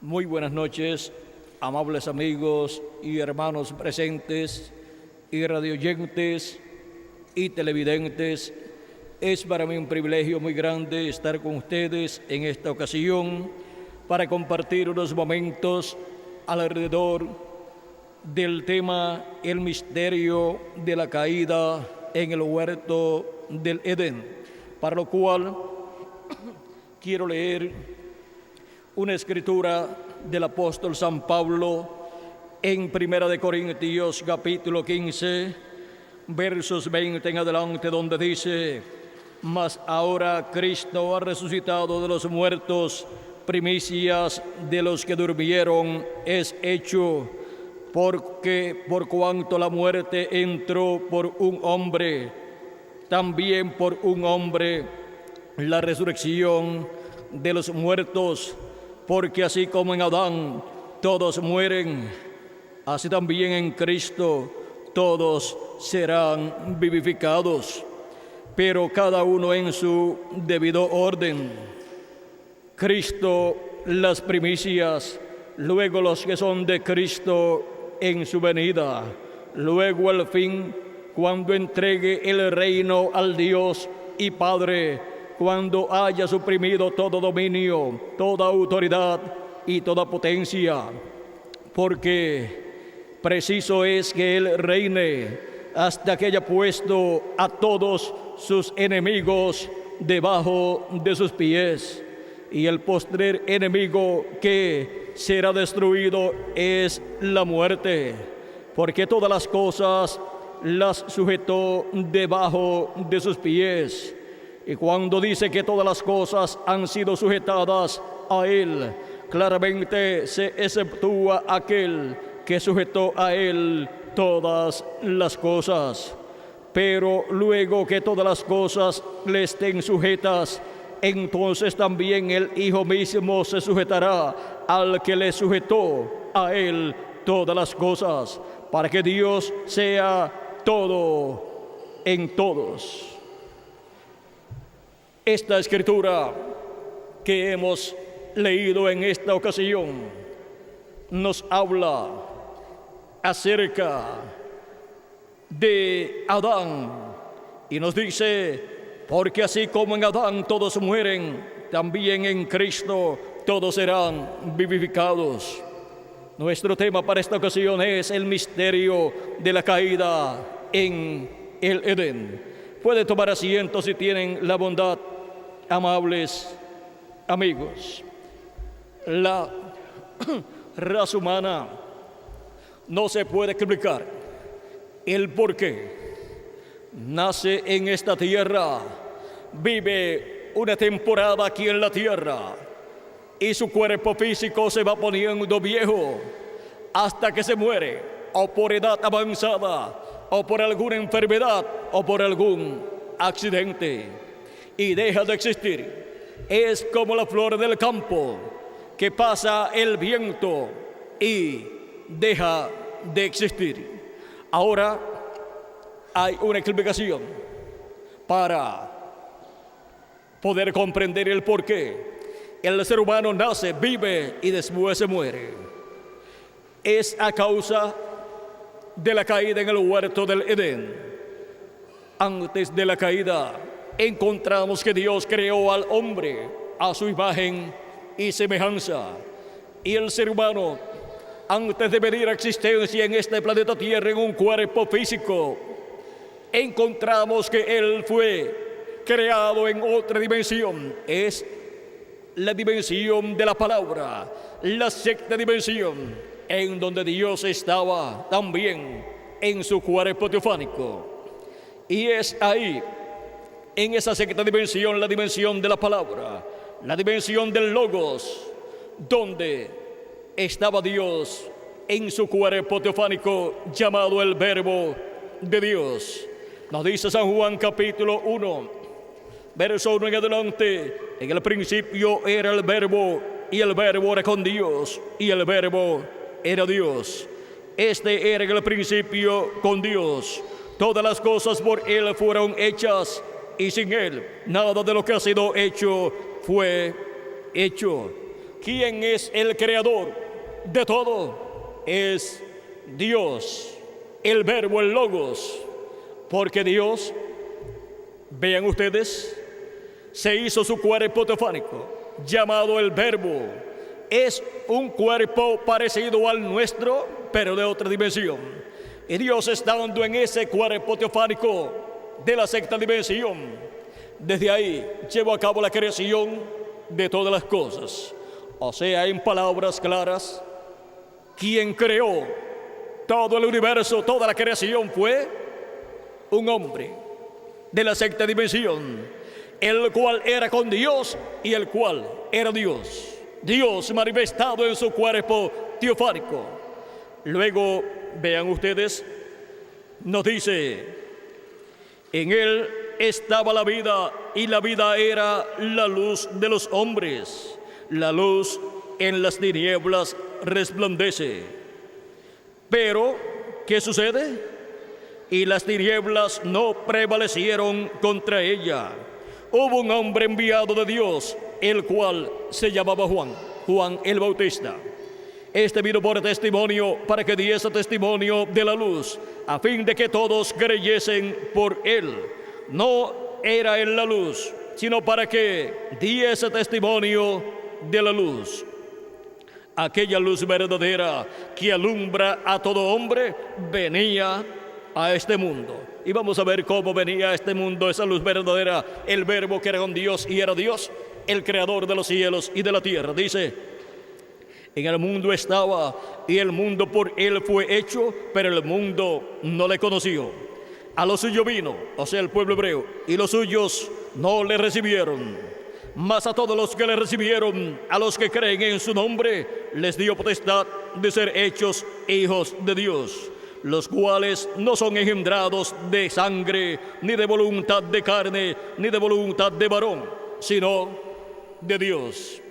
Muy buenas noches, amables amigos y hermanos presentes y radioyentes y televidentes. Es para mí un privilegio muy grande estar con ustedes en esta ocasión para compartir unos momentos alrededor del tema El misterio de la caída en el huerto del Edén, para lo cual quiero leer una escritura del apóstol San Pablo en 1 Corintios capítulo 15, versos 20 en adelante, donde dice: mas ahora Cristo ha resucitado de los muertos, primicias de los que durmieron es hecho, porque por cuanto la muerte entró por un hombre, también por un hombre la resurrección de los muertos, porque así como en Adán todos mueren, así también en Cristo todos serán vivificados, pero cada uno en su debido orden. Cristo las primicias, luego los que son de Cristo en su venida, luego al fin, cuando entregue el reino al Dios y Padre, cuando haya suprimido todo dominio, toda autoridad y toda potencia, porque preciso es que Él reine hasta que haya puesto a todos sus enemigos debajo de sus pies. Y el postrer enemigo que será destruido es la muerte, porque todas las cosas las sujetó debajo de sus pies. Y cuando dice que todas las cosas han sido sujetadas a Él, claramente se exceptúa aquel que sujetó a Él todas las cosas. Pero luego que todas las cosas le estén sujetas, entonces también el Hijo mismo se sujetará al que le sujetó a Él todas las cosas, para que Dios sea todo en todos. Esta escritura que hemos leído en esta ocasión nos habla acerca de Adán y nos dice: porque así como en Adán todos mueren, también en Cristo todos serán vivificados. Nuestro tema para esta ocasión es el misterio de la caída en el Edén. Puede tomar asiento si tienen la bondad, amables amigos. La raza humana no se puede explicar el por qué nace en esta tierra, vive una temporada aquí en la tierra y su cuerpo físico se va poniendo viejo hasta que se muere, o por edad avanzada, o por alguna enfermedad, o por algún accidente, y deja de existir. Es como la flor del campo, que pasa el viento y deja de existir. Ahora hay una explicación para poder comprender el por qué el ser humano nace, vive y después se muere. Es a causa de la caída en el huerto del Edén. Antes de la caída, encontramos que Dios creó al hombre a su imagen y semejanza. Y el ser humano, antes de venir a existencia en este planeta Tierra en un cuerpo físico, encontramos que Él fue creado en otra dimensión. Es la dimensión de la palabra, la sexta dimensión, en donde Dios estaba también en su cuerpo teofánico. Y es ahí, en esa sexta dimensión, la dimensión de la palabra, la dimensión del Logos, donde estaba Dios en su cuerpo teofánico llamado el Verbo de Dios. Nos dice San Juan capítulo 1, verso 1 en adelante: en el principio era el Verbo, y el Verbo era con Dios, y el Verbo era Dios. Este era en el principio con Dios. Todas las cosas por Él fueron hechas, y sin Él nada de lo que ha sido hecho fue hecho. ¿quién es el creador de todo? Es Dios, el verbo, el logos. Porque Dios, vean ustedes, se hizo su cuerpo teofánico, llamado el verbo. Es un cuerpo parecido al nuestro, pero de otra dimensión. Y Dios estando en ese cuerpo teofánico de la sexta dimensión, desde ahí llevó a cabo la creación de todas las cosas. O sea, en palabras claras, quien creó todo el universo, toda la creación, fue un hombre de la sexta dimensión, el cual era con Dios y el cual era Dios. Dios manifestado en su cuerpo teofánico. Luego, vean ustedes, nos dice, en él estaba la vida y la vida era la luz de los hombres. La luz en las tinieblas resplandece. Pero, ¿qué sucede? Y las tinieblas no prevalecieron contra ella. Hubo un hombre enviado de Dios, el cual se llamaba Juan el Bautista. Este vino por testimonio para que diese testimonio de la luz, a fin de que todos creyesen por él. No era él la luz, sino para que diese testimonio de la luz. Aquella luz verdadera que alumbra a todo hombre venía a este mundo. Y vamos a ver cómo venía a este mundo esa luz verdadera, el verbo que era con Dios y era Dios, el creador de los cielos y de la tierra. Dice, en el mundo estaba y el mundo por él fue hecho, pero el mundo no le conoció. A lo suyo vino, o sea el pueblo hebreo, y los suyos no le recibieron. Mas a todos los que le recibieron, a los que creen en su nombre, les dio potestad de ser hechos hijos de Dios, los cuales no son engendrados de sangre, ni de voluntad de carne, ni de voluntad de varón, sino de Dios.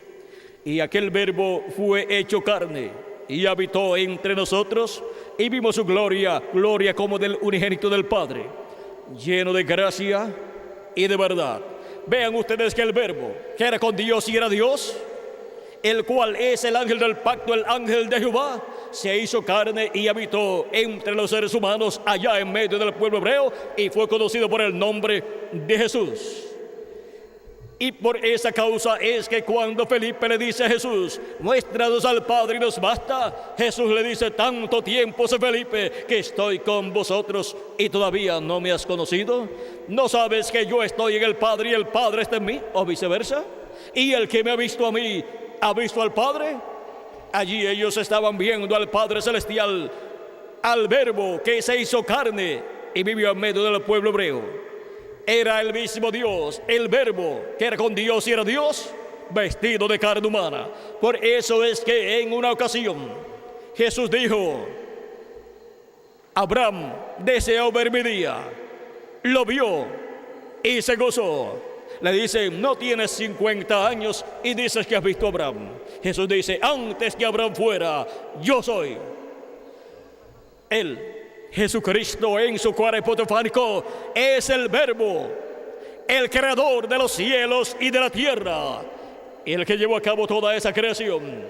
Y aquel verbo fue hecho carne, y habitó entre nosotros, y vimos su gloria, gloria como del unigénito del Padre, lleno de gracia y de verdad. Vean ustedes que el verbo, que era con Dios y era Dios, el cual es el ángel del pacto, el ángel de Jehová, se hizo carne y habitó entre los seres humanos allá en medio del pueblo hebreo y fue conocido por el nombre de Jesús. Y por esa causa es que cuando Felipe le dice a Jesús, muéstranos al Padre y nos basta, Jesús le dice, tanto tiempo sé, Felipe, que estoy con vosotros y todavía no me has conocido. ¿No sabes que yo estoy en el Padre y el Padre está en mí? O viceversa. Y el que me ha visto a mí, ha visto al Padre. Allí ellos estaban viendo al Padre Celestial, al Verbo que se hizo carne y vivió en medio del pueblo hebreo. Era el mismo Dios, el Verbo, que era con Dios y era Dios, vestido de carne humana. Por eso es que en una ocasión Jesús dijo, Abraham deseó ver mi día, lo vio y se gozó. Le dicen, no tienes 50 años y dices que has visto a Abraham. Jesús dice, antes que Abraham fuera, yo soy. Él, Jesucristo en su cuerpo teofánico, es el Verbo, el creador de los cielos y de la tierra, el que llevó a cabo toda esa creación.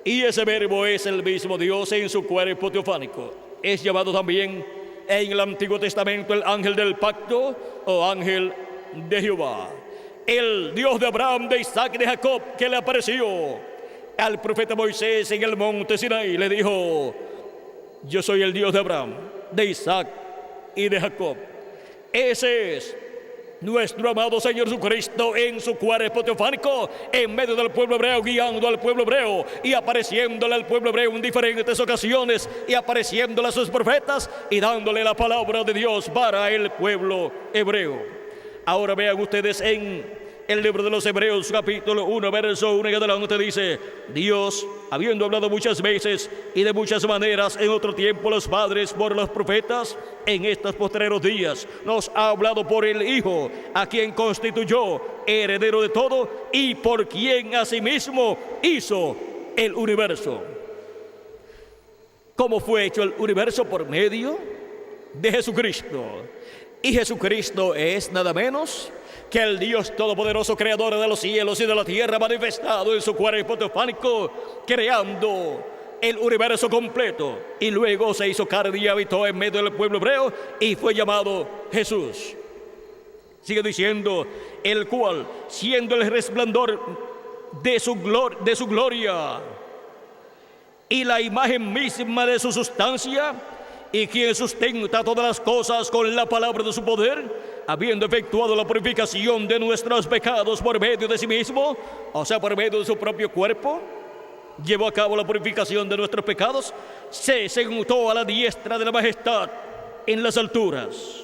Y ese Verbo es el mismo Dios en su cuerpo teofánico. Es llamado también en el Antiguo Testamento el ángel del pacto o ángel de Jehová. El Dios de Abraham, de Isaac y de Jacob, que le apareció al profeta Moisés en el monte Sinaí, le dijo, yo soy el Dios de Abraham, de Isaac y de Jacob. Ese es nuestro amado Señor Jesucristo en su cuerpo teofánico, en medio del pueblo hebreo, guiando al pueblo hebreo y apareciéndole al pueblo hebreo en diferentes ocasiones y apareciéndole a sus profetas y dándole la palabra de Dios para el pueblo hebreo. Ahora vean ustedes en el libro de los Hebreos, capítulo 1, verso 1 y adelante, dice, Dios, habiendo hablado muchas veces y de muchas maneras en otro tiempo los padres por los profetas, en estos postreros días nos ha hablado por el Hijo, a quien constituyó heredero de todo y por quien asimismo hizo el universo. ¿Cómo fue hecho el universo? Por medio de Jesucristo. Y Jesucristo es nada menos que el Dios Todopoderoso, creador de los cielos y de la tierra, manifestado en su cuerpo teofánico, creando el universo completo. Y luego se hizo carne y habitó en medio del pueblo hebreo y fue llamado Jesús. Sigue diciendo, el cual, siendo el resplandor de su gloria y la imagen misma de su sustancia, y quien sustenta todas las cosas con la palabra de su poder, habiendo efectuado la purificación de nuestros pecados por medio de sí mismo, o sea, por medio de su propio cuerpo, llevó a cabo la purificación de nuestros pecados, se sentó a la diestra de la majestad en las alturas.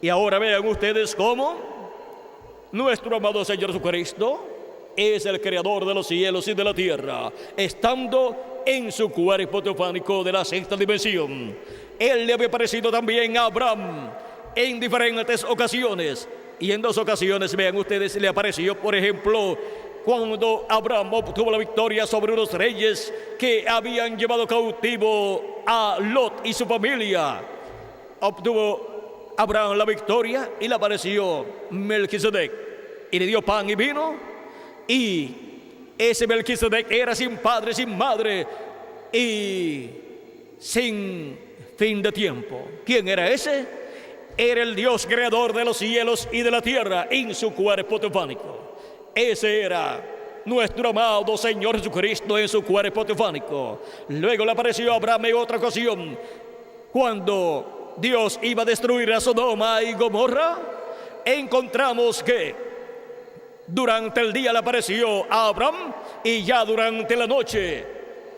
Y ahora vean ustedes cómo nuestro amado Señor Jesucristo es el creador de los cielos y de la tierra, estando en su cuerpo teofánico de la sexta dimensión. Él le había aparecido también a Abraham en diferentes ocasiones. Y en 2 ocasiones, vean ustedes, le apareció, por ejemplo, cuando Abraham obtuvo la victoria sobre unos reyes que habían llevado cautivo a Lot y su familia. Obtuvo Abraham la victoria y le apareció Melquisedec y le dio pan y vino. Y ese Melquisedec era sin padre, sin madre y sin fin de tiempo. ¿Quién era ese? Era el Dios creador de los cielos y de la tierra en su cuerpo teofánico. Ese era nuestro amado Señor Jesucristo en su cuerpo teofánico. Luego le apareció a Abraham en otra ocasión, cuando Dios iba a destruir a Sodoma y Gomorra. Encontramos que durante el día le apareció a Abraham y ya durante la noche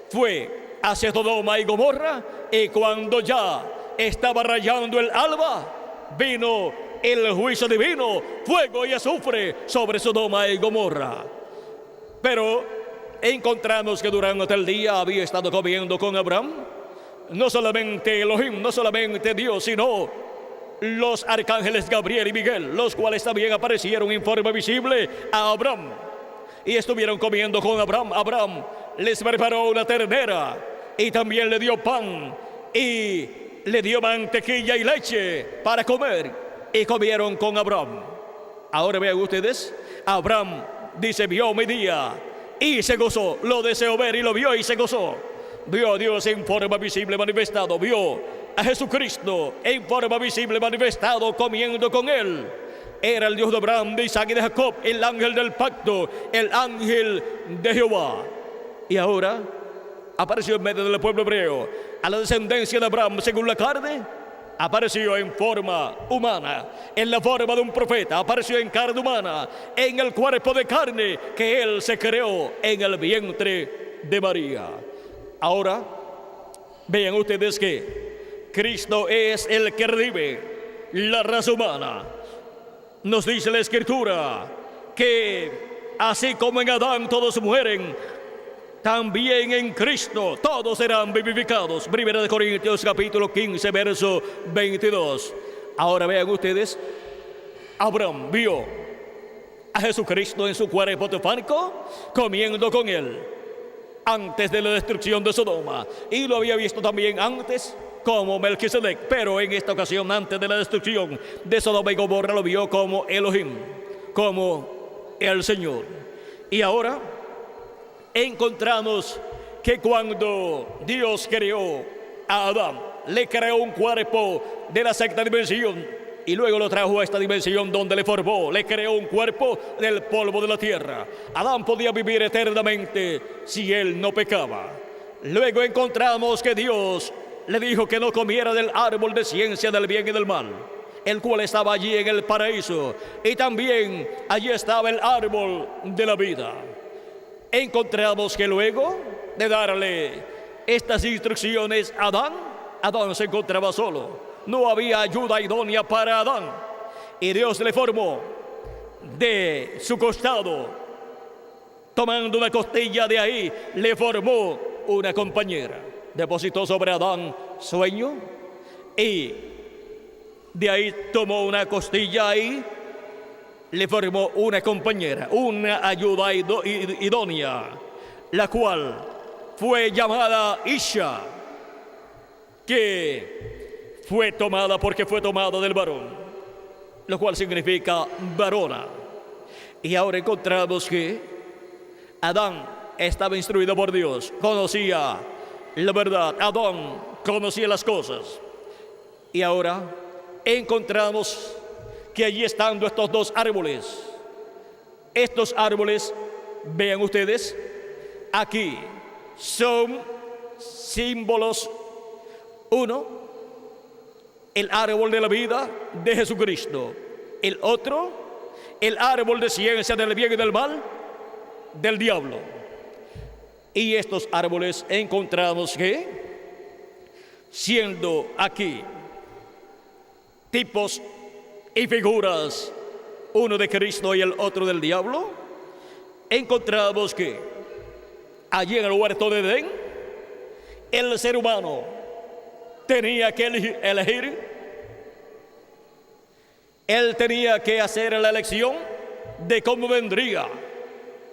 fue hacia Sodoma y Gomorra, y cuando ya estaba rayando el alba, vino el juicio divino, fuego y azufre sobre Sodoma y Gomorra. Pero encontramos que durante el día había estado comiendo con Abraham no solamente Elohim, no solamente Dios, sino los arcángeles Gabriel y Miguel, los cuales también aparecieron en forma visible a Abraham y estuvieron comiendo con Abraham. Abraham les preparó una ternera y también le dio pan y le dio mantequilla y leche para comer, y comieron con Abraham. Ahora vean ustedes, Abraham dice, vio mi día y se gozó, lo deseó ver y lo vio y se gozó. Vio a Dios en forma visible manifestado, vio a Jesucristo en forma visible manifestado comiendo con él. Era el Dios de Abraham, de Isaac y de Jacob, el ángel del pacto, el ángel de Jehová. Y ahora apareció en medio del pueblo hebreo, a la descendencia de Abraham según la carne. Apareció en forma humana, en la forma de un profeta, apareció en carne humana, en el cuerpo de carne que él se creó en el vientre de María. Ahora, vean ustedes que Cristo es el que redime la raza humana. Nos dice la Escritura que así como en Adán todos mueren, también en Cristo todos serán vivificados. 1 Corintios capítulo 15, verso 22. Ahora vean ustedes, Abraham vio a Jesucristo en su cuerpo teofánico comiendo con él antes de la destrucción de Sodoma, y lo había visto también antes como Melquisedec, pero en esta ocasión antes de la destrucción de Sodoma y Gomorra lo vio como Elohim, como el Señor. Y ahora encontramos que cuando Dios creó a Adán, le creó un cuerpo de la sexta dimensión y luego lo trajo a esta dimensión donde le formó, le creó un cuerpo del polvo de la tierra. Adán podía vivir eternamente si él no pecaba. Luego encontramos que Dios le dijo que no comiera del árbol de ciencia del bien y del mal, el cual estaba allí en el paraíso, y también allí estaba el árbol de la vida. Encontramos que luego de darle estas instrucciones a Adán, Adán se encontraba solo. No había ayuda idónea para Adán. Y Dios le formó de su costado, tomando una costilla de ahí, le formó una compañera. Depositó sobre Adán sueño y de ahí tomó una costilla y le formó una compañera, una ayuda idónea, la cual fue llamada Isha, que fue tomada porque fue tomada del varón. lo cual significa varona. Y ahora encontramos que Adán estaba instruido por Dios, conocía la verdad, Adán conocía las cosas. Y ahora encontramos que allí estando estos dos árboles, vean ustedes, aquí son símbolos. Uno, el árbol de la vida de Jesucristo. El otro, el árbol de ciencia del bien y del mal del diablo. Y estos árboles encontramos que, siendo aquí tipos y figuras, uno de Cristo y el otro del diablo, encontramos que allí en el huerto de Edén, el ser humano tenía que elegir. Él tenía que hacer la elección de cómo vendría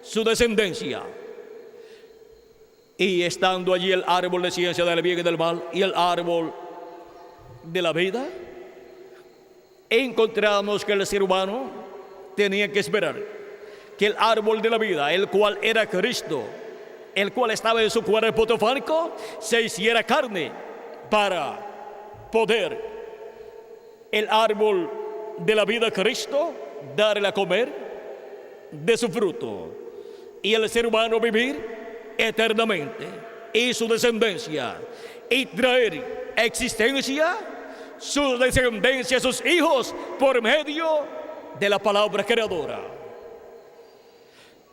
su descendencia. Y estando allí el árbol de ciencia del bien y del mal y el árbol de la vida, encontramos que el ser humano tenía que esperar que el árbol de la vida, el cual era Cristo, el cual estaba en su cuerpo teofánico, se hiciera carne para poder el árbol de la vida Cristo darle a comer de su fruto y el ser humano vivir eternamente y su descendencia y traer existencia su descendencia, sus hijos, por medio de la palabra creadora.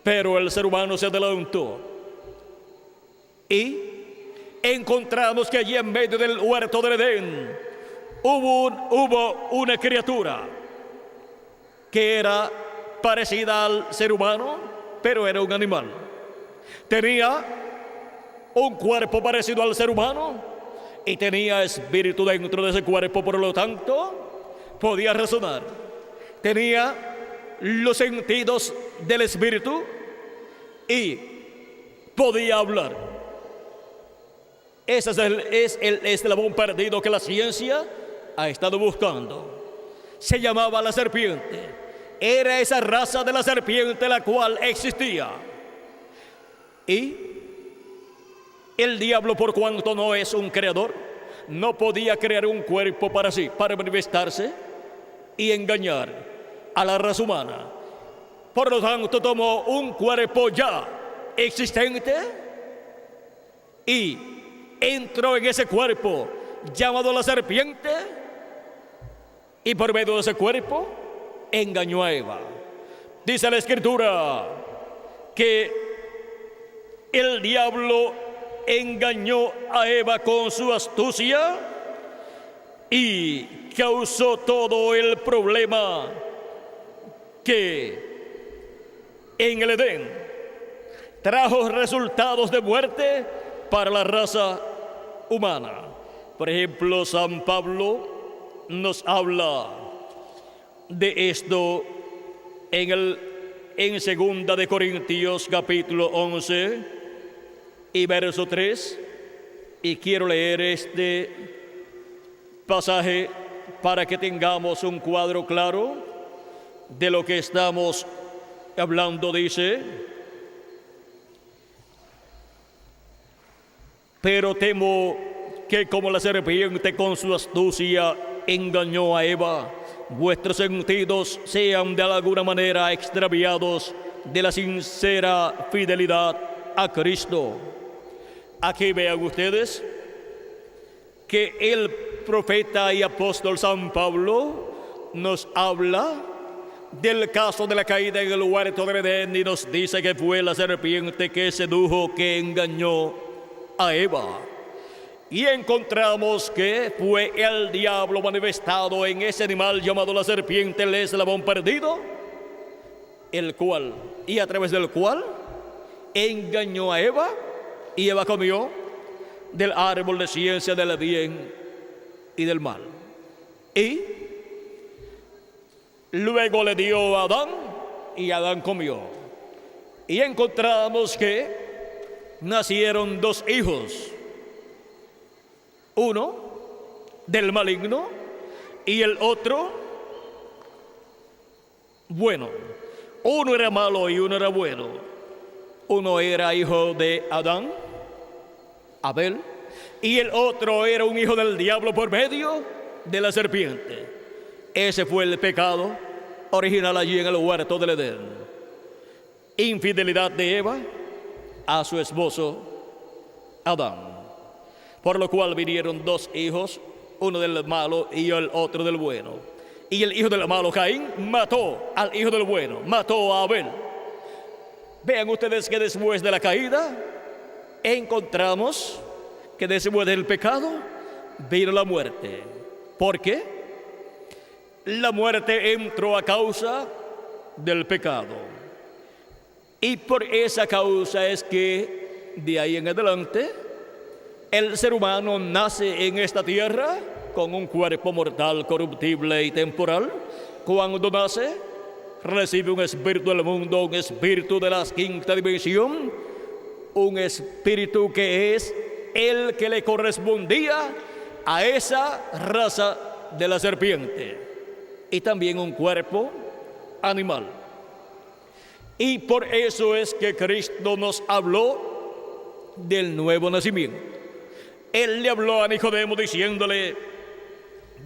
Pero el ser humano se adelantó y encontramos que allí en medio del huerto del Edén hubo una criatura que era parecida al ser humano, pero era un animal. Tenía un cuerpo parecido al ser humano y tenía espíritu dentro de ese cuerpo, por lo tanto podía razonar. Tenía los sentidos del espíritu y podía hablar. Ese es el eslabón perdido que la ciencia ha estado buscando. Se llamaba la serpiente. Era esa raza de la serpiente la cual existía. Y el diablo, por cuanto no es un creador, no podía crear un cuerpo para sí, para manifestarse y engañar a la raza humana. Por lo tanto, tomó un cuerpo ya existente y entró en ese cuerpo llamado la serpiente, y por medio de ese cuerpo engañó a Eva. Dice la Escritura que el diablo engañó a Eva con su astucia y causó todo el problema que en el Edén trajo resultados de muerte para la raza humana. Por ejemplo, San Pablo nos habla de esto en Segunda de Corintios capítulo 11 y verso 3, y quiero leer este pasaje para que tengamos un cuadro claro de lo que estamos hablando. Dice: pero temo que como la serpiente con su astucia engañó a Eva, vuestros sentidos sean de alguna manera extraviados de la sincera fidelidad a Cristo. Aquí vean ustedes que el profeta y apóstol San Pablo nos habla del caso de la caída en el huerto de Edén y nos dice que fue la serpiente que sedujo, que engañó a Eva. Y encontramos que fue el diablo manifestado en ese animal llamado la serpiente, el eslabón perdido, el cual, y a través del cual engañó a Eva, y Eva comió del árbol de ciencia del bien y del mal. Y luego le dio a Adán, y Adán comió. Y encontramos que nacieron dos hijos, uno del maligno y el otro bueno. Uno era malo y uno era bueno. Uno era hijo de Adán, Abel, y el otro era un hijo del diablo por medio de la serpiente. Ese fue el pecado original allí en el huerto del Edén. Infidelidad de Eva a su esposo Adán. Por lo cual vinieron dos hijos, uno del malo y el otro del bueno. Y el hijo del malo, Caín, mató al hijo del bueno, mató a Abel. Vean ustedes que después de la caída encontramos que después del pecado vino la muerte. ¿Por qué? La muerte entró a causa del pecado. Y por esa causa es que de ahí en adelante el ser humano nace en esta tierra con un cuerpo mortal, corruptible y temporal. Cuando nace, recibe un espíritu del mundo, un espíritu de la quinta dimensión, un espíritu que es el que le correspondía a esa raza de la serpiente, y también un cuerpo animal. Y por eso es que Cristo nos habló del nuevo nacimiento. Él le habló a Nicodemo diciéndole: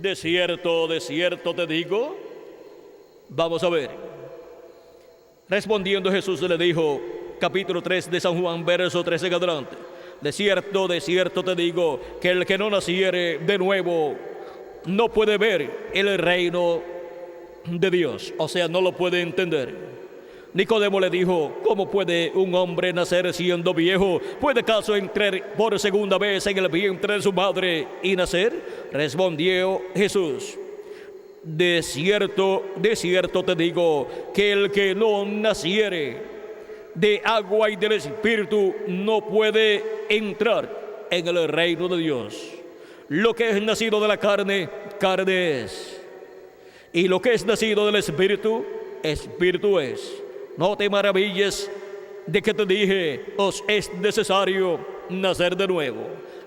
de cierto te digo. Vamos a ver. Respondiendo Jesús le dijo, capítulo 3 de San Juan, verso 13 en adelante: de cierto te digo, que el que no naciere de nuevo no puede ver el reino de Dios. O sea, no lo puede entender. Nicodemo le dijo: ¿cómo puede un hombre nacer siendo viejo? ¿Puede acaso entrar por segunda vez en el vientre de su madre y nacer? Respondió Jesús: de cierto te digo, que el que no naciere de agua y del Espíritu no puede entrar en el reino de Dios. Lo que es nacido de la carne, carne es. Y lo que es nacido del Espíritu, Espíritu es. No te maravilles de que te dije, os es necesario nacer de nuevo.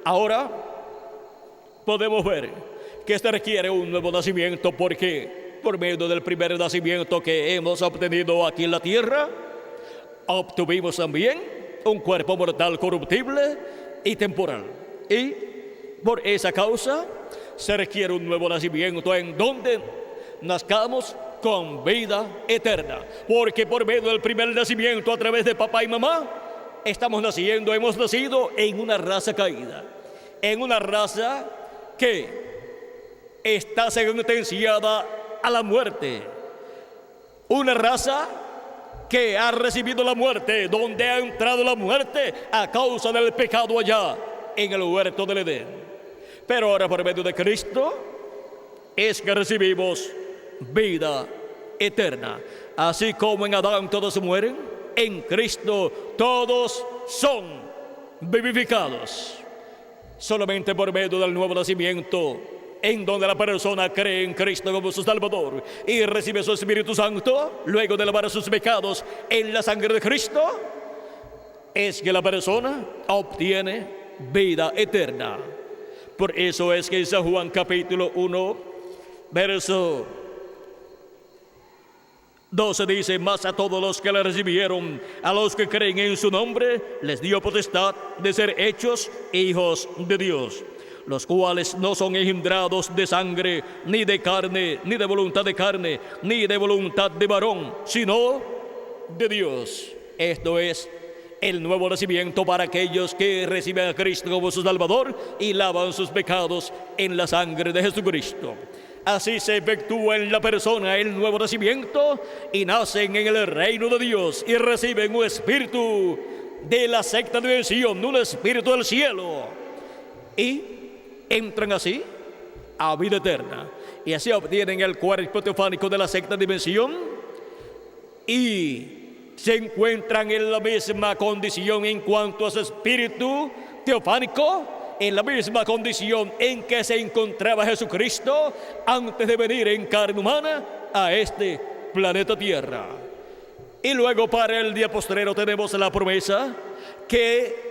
Ahora podemos ver que este requiere un nuevo nacimiento, porque por medio del primer nacimiento que hemos obtenido aquí en la tierra, obtuvimos también un cuerpo mortal corruptible y temporal. Y por esa causa se requiere un nuevo nacimiento en donde nazcamos con vida eterna, porque por medio del primer nacimiento a través de papá y mamá hemos nacido en una raza caída, en una raza que está sentenciada a la muerte, una raza que ha recibido la muerte, donde ha entrado la muerte a causa del pecado allá en el huerto del Edén. Pero ahora por medio de Cristo es que recibimos vida eterna. Así como en Adán todos mueren, en Cristo todos son vivificados. Solamente por medio del nuevo nacimiento, en donde la persona cree en Cristo como su Salvador y recibe su Espíritu Santo, luego de lavar sus pecados en la sangre de Cristo, es que la persona obtiene vida eterna. Por eso es que en San Juan capítulo 1, verso 12 dice: mas a todos los que le recibieron, a los que creen en su nombre, les dio potestad de ser hechos hijos de Dios, los cuales no son engendrados de sangre, ni de carne, ni de voluntad de carne, ni de voluntad de varón, sino de Dios. Esto es el nuevo nacimiento para aquellos que reciben a Cristo como su Salvador y lavan sus pecados en la sangre de Jesucristo. Así se efectúa en la persona el nuevo nacimiento y nacen en el reino de Dios y reciben un espíritu de la sexta dimensión, un espíritu del cielo, y entran así a vida eterna. Y así obtienen el cuerpo teofánico de la sexta dimensión y se encuentran en la misma condición en cuanto a su espíritu teofánico, en la misma condición en que se encontraba Jesucristo antes de venir en carne humana a este planeta Tierra. Y luego para el día postrero tenemos la promesa que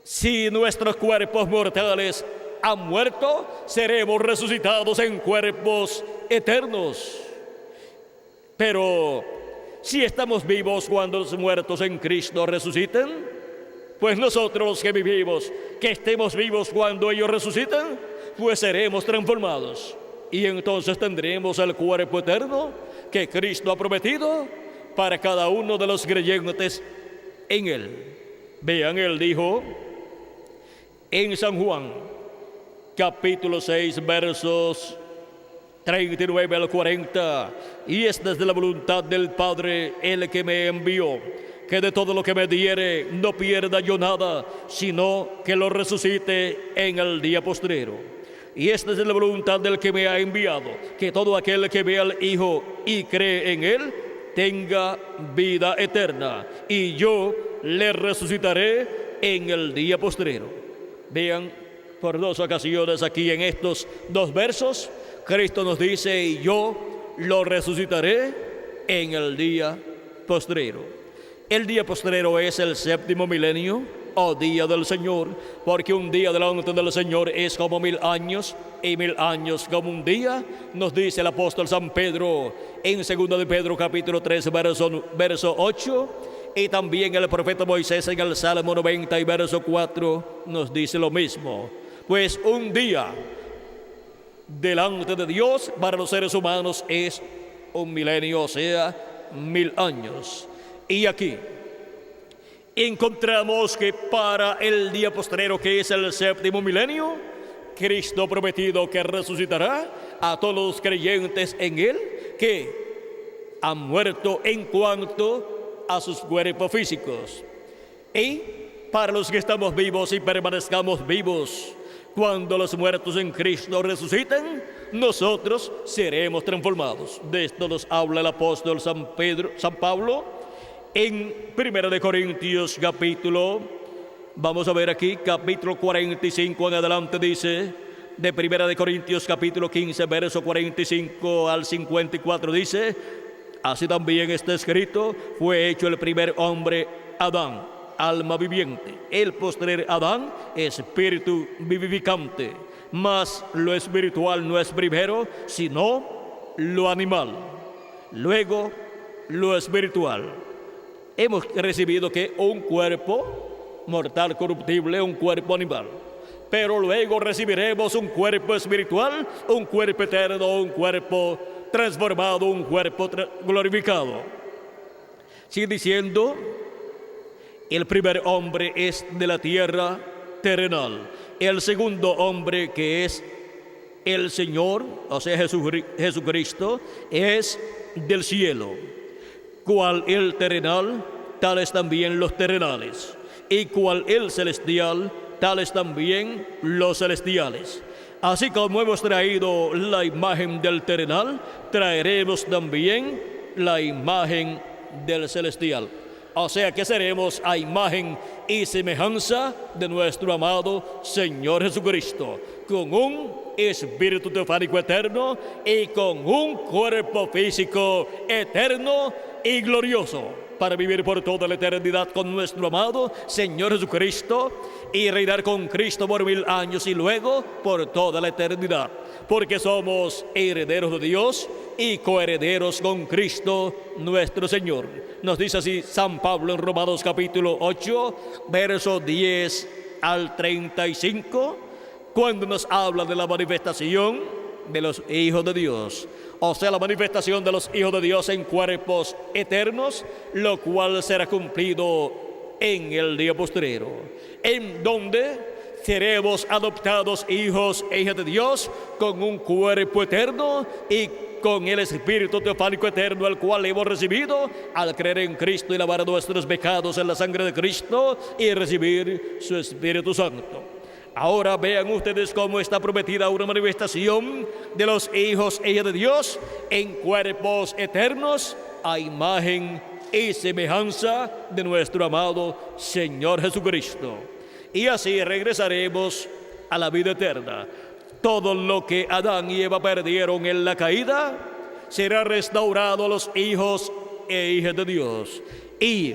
si nuestros cuerpos mortales han muerto, seremos resucitados en cuerpos eternos. Pero si estamos vivos cuando los muertos en Cristo resuciten, pues nosotros los que vivimos, que estemos vivos cuando ellos resucitan, pues seremos transformados. Y entonces tendremos el cuerpo eterno que Cristo ha prometido para cada uno de los creyentes en Él. Vean, Él dijo en San Juan, capítulo 6, versos 39 al 40, y esta es de la voluntad del Padre, el que me envió, que de todo lo que me diere no pierda yo nada, sino que lo resucite en el día postrero. Y esta es la voluntad del que me ha enviado, que todo aquel que ve al Hijo y cree en Él, tenga vida eterna, y yo le resucitaré en el día postrero. Vean, por dos ocasiones aquí en estos dos versos, Cristo nos dice, y yo lo resucitaré en el día postrero. El día postrero es el séptimo milenio o día del Señor, porque un día delante del Señor es como 1000 años, y 1000 años como un día, nos dice el apóstol San Pedro en 2 de Pedro capítulo 3, verso 8, y también el profeta Moisés en el Salmo 90 y verso 4 nos dice lo mismo. Pues un día delante de Dios para los seres humanos es un milenio, o sea, 1000 años. Y aquí encontramos que para el día postrero, que es el séptimo milenio, Cristo ha prometido que resucitará a todos los creyentes en Él que han muerto en cuanto a sus cuerpos físicos. Y para los que estamos vivos y permanezcamos vivos, cuando los muertos en Cristo resuciten, nosotros seremos transformados. De esto nos habla el apóstol San Pablo en 1 de Corintios capítulo, vamos a ver aquí, capítulo 45 en adelante, dice, de 1 de Corintios capítulo 15, verso 45 al 54, dice, así también está escrito, fue hecho el primer hombre Adán, alma viviente, el postrer Adán, espíritu vivificante, mas lo espiritual no es primero, sino lo animal, luego lo espiritual. Hemos recibido que un cuerpo mortal corruptible, un cuerpo animal, pero luego recibiremos un cuerpo espiritual, un cuerpo eterno, un cuerpo transformado, un cuerpo glorificado. Sigue diciendo, el primer hombre es de la tierra terrenal, el segundo hombre, que es el Señor, o sea Jesucristo, es del cielo. Cual el terrenal, tales también los terrenales, y cual el celestial, tales también los celestiales. Así como hemos traído la imagen del terrenal, traeremos también la imagen del celestial. O sea que seremos a imagen y semejanza de nuestro amado Señor Jesucristo, con un espíritu teofánico eterno y con un cuerpo físico eterno y glorioso, para vivir por toda la eternidad con nuestro amado Señor Jesucristo y reinar con Cristo por 1000 años y luego por toda la eternidad, porque somos herederos de Dios y coherederos con Cristo nuestro Señor. Nos dice así San Pablo en Romanos capítulo 8, versos 10 al 35, cuando nos habla de la manifestación de los hijos de Dios, o sea, la manifestación de los hijos de Dios en cuerpos eternos, lo cual será cumplido en el día postrero, en donde seremos adoptados hijos e hijas de Dios con un cuerpo eterno y con el Espíritu teofánico eterno, el cual hemos recibido al creer en Cristo y lavar nuestros pecados en la sangre de Cristo y recibir su Espíritu Santo. Ahora vean ustedes cómo está prometida una manifestación de los hijos e hijas de Dios en cuerpos eternos a imagen y semejanza de nuestro amado Señor Jesucristo. Y así regresaremos a la vida eterna. Todo lo que Adán y Eva perdieron en la caída será restaurado a los hijos e hijas de Dios. Y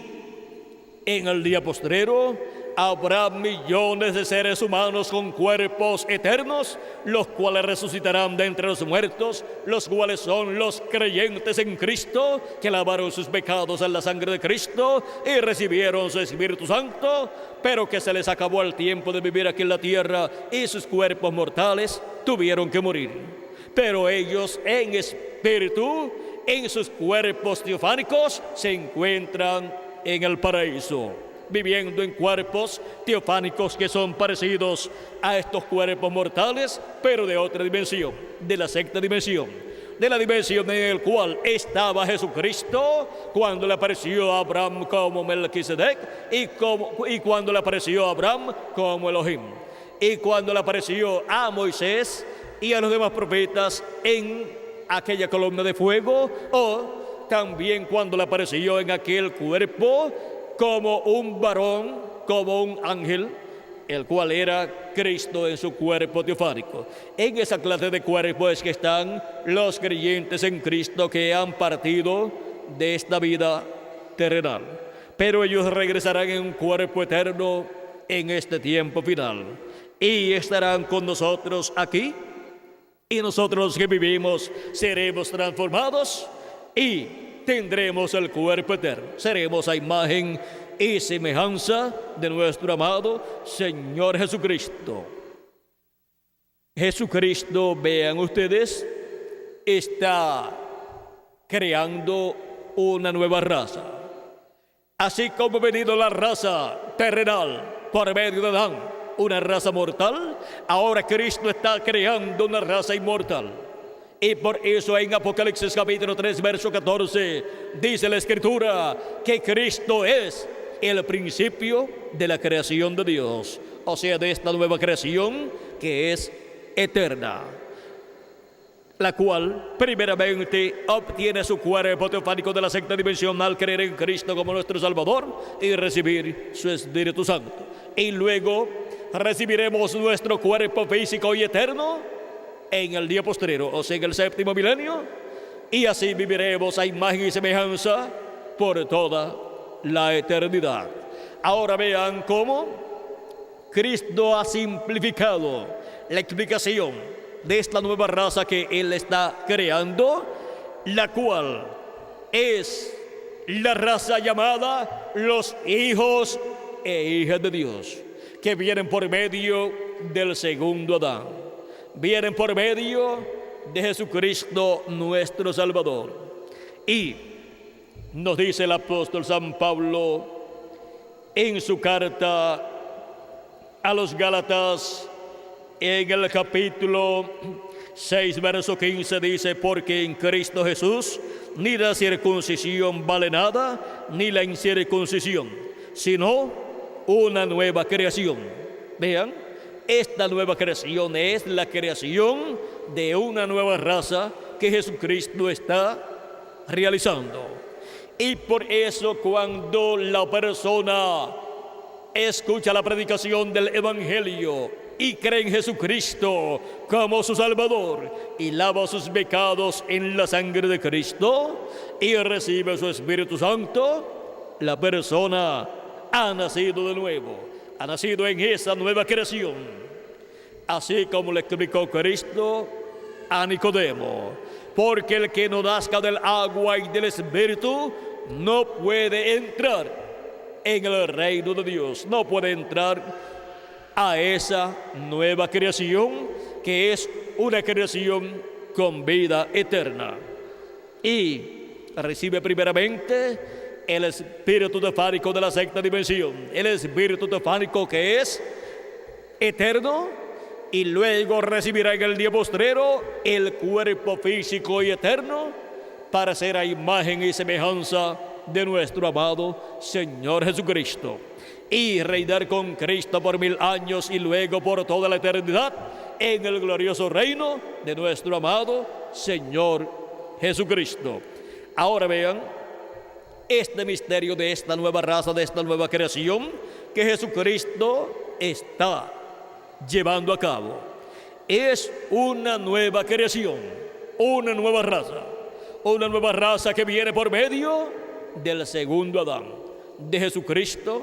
en el día postrero habrá millones de seres humanos con cuerpos eternos, los cuales resucitarán de entre los muertos, los cuales son los creyentes en Cristo, que lavaron sus pecados en la sangre de Cristo y recibieron su Espíritu Santo, pero que se les acabó el tiempo de vivir aquí en la tierra y sus cuerpos mortales tuvieron que morir. Pero ellos en espíritu, en sus cuerpos teofánicos, se encuentran en el paraíso, viviendo en cuerpos teofánicos que son parecidos a estos cuerpos mortales, pero de otra dimensión, de la sexta dimensión, de la dimensión en la cual estaba Jesucristo cuando le apareció a Abraham como Melquisedec y cuando le apareció a Abraham como Elohim, y cuando le apareció a Moisés y a los demás profetas en aquella columna de fuego, o también cuando le apareció en aquel cuerpo como un varón, como un ángel, el cual era Cristo en su cuerpo teofánico. En esa clase de cuerpo es que están los creyentes en Cristo que han partido de esta vida terrenal, pero ellos regresarán en un cuerpo eterno en este tiempo final y estarán con nosotros aquí, y nosotros los que vivimos seremos transformados y tendremos el cuerpo eterno. Seremos a imagen y semejanza de nuestro amado Señor Jesucristo. Jesucristo, vean ustedes, está creando una nueva raza. Así como ha venido la raza terrenal por medio de Adán, una raza mortal, ahora Cristo está creando una raza inmortal. Y por eso en Apocalipsis capítulo 3, verso 14, dice la Escritura que Cristo es el principio de la creación de Dios, o sea, de esta nueva creación que es eterna, la cual primeramente obtiene su cuerpo teofánico de la sexta dimensión al creer en Cristo como nuestro Salvador y recibir su Espíritu Santo. Y luego recibiremos nuestro cuerpo físico y eterno en el día postrero, o sea, en el séptimo milenio, y así viviremos a imagen y semejanza por toda la eternidad. Ahora vean cómo Cristo ha simplificado la explicación de esta nueva raza que Él está creando, la cual es la raza llamada los hijos e hijas de Dios, que vienen por medio del segundo Adán, vienen por medio de Jesucristo nuestro Salvador. Y nos dice el apóstol San Pablo en su carta a los Gálatas, en el capítulo 6, verso 15, dice: porque en Cristo Jesús ni la circuncisión vale nada, ni la incircuncisión, sino una nueva creación. Vean, esta nueva creación es la creación de una nueva raza que Jesucristo está realizando. Y por eso cuando la persona escucha la predicación del Evangelio y cree en Jesucristo como su Salvador y lava sus pecados en la sangre de Cristo y recibe su Espíritu Santo, la persona ha nacido de nuevo, ha nacido en esa nueva creación, así como le explicó Cristo a Nicodemo, porque el que no nazca del agua y del Espíritu no puede entrar en el reino de Dios, no puede entrar a esa nueva creación que es una creación con vida eterna. Y recibe primeramente el espíritu teofánico de la sexta dimensión, el espíritu teofánico que es eterno, y luego recibirá en el día postrero el cuerpo físico y eterno para ser a imagen y semejanza de nuestro amado Señor Jesucristo, y reinar con Cristo por 1000 años y luego por toda la eternidad en el glorioso reino de nuestro amado Señor Jesucristo. Ahora vean este misterio de esta nueva raza, de esta nueva creación que Jesucristo está llevando a cabo. Es una nueva creación, una nueva raza que viene por medio del segundo Adán, de Jesucristo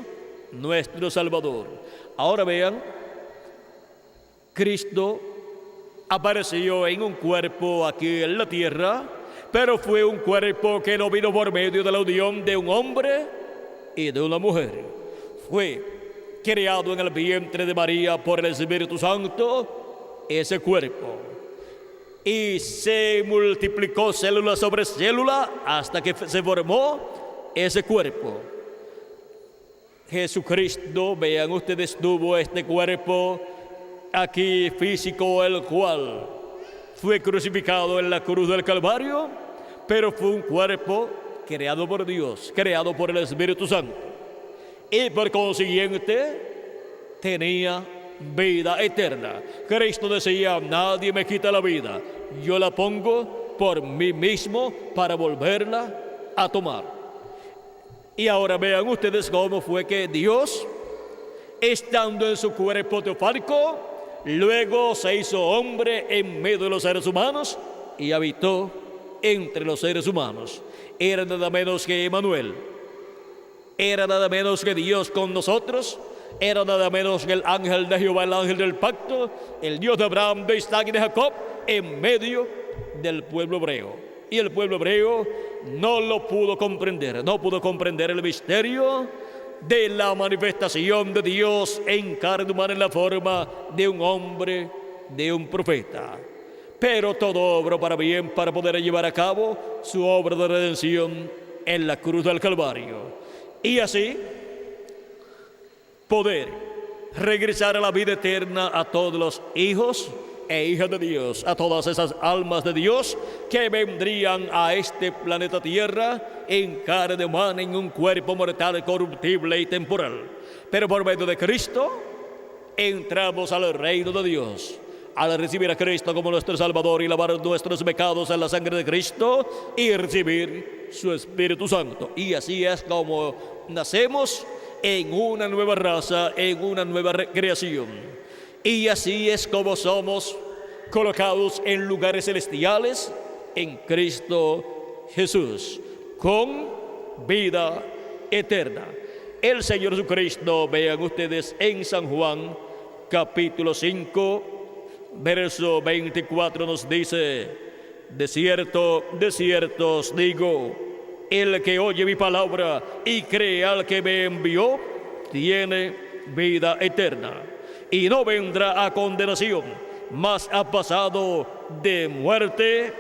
nuestro Salvador. Ahora vean, Cristo apareció en un cuerpo aquí en la tierra, pero fue un cuerpo que no vino por medio de la unión de un hombre y de una mujer. Fue creado en el vientre de María por el Espíritu Santo, ese cuerpo. Y se multiplicó célula sobre célula hasta que se formó ese cuerpo. Jesucristo, vean ustedes, tuvo este cuerpo aquí físico, el cual fue crucificado en la cruz del Calvario, pero fue un cuerpo creado por Dios, creado por el Espíritu Santo. Y por consiguiente tenía vida eterna. Cristo decía: nadie me quita la vida, yo la pongo por mí mismo para volverla a tomar. Y ahora vean ustedes cómo fue que Dios, estando en su cuerpo teofánico, luego se hizo hombre en medio de los seres humanos y habitó entre los seres humanos. Era nada menos que Emmanuel. Era nada menos que Dios con nosotros. Era nada menos que el ángel de Jehová, el ángel del pacto, el Dios de Abraham, de Isaac y de Jacob, en medio del pueblo hebreo. Y el pueblo hebreo no lo pudo comprender, no pudo comprender el misterio de la manifestación de Dios en carne humana, en la forma de un hombre, de un profeta. Pero todo obró para bien, para poder llevar a cabo su obra de redención en la cruz del Calvario. Y así poder regresar a la vida eterna a todos los hijos e hijas de Dios, a todas esas almas de Dios que vendrían a este planeta Tierra en carne humana, en un cuerpo mortal, corruptible y temporal. Pero por medio de Cristo entramos al reino de Dios. Al recibir a Cristo como nuestro Salvador y lavar nuestros pecados en la sangre de Cristo y recibir su Espíritu Santo. Y así es como nacemos en una nueva raza, en una nueva creación. Y así es como somos colocados en lugares celestiales en Cristo Jesús, con vida eterna. El Señor Jesucristo, vean ustedes en San Juan, capítulo 5, verso 24, nos dice: de cierto os digo, el que oye mi palabra y cree al que me envió, tiene vida eterna, y no vendrá a condenación, mas ha pasado de muerte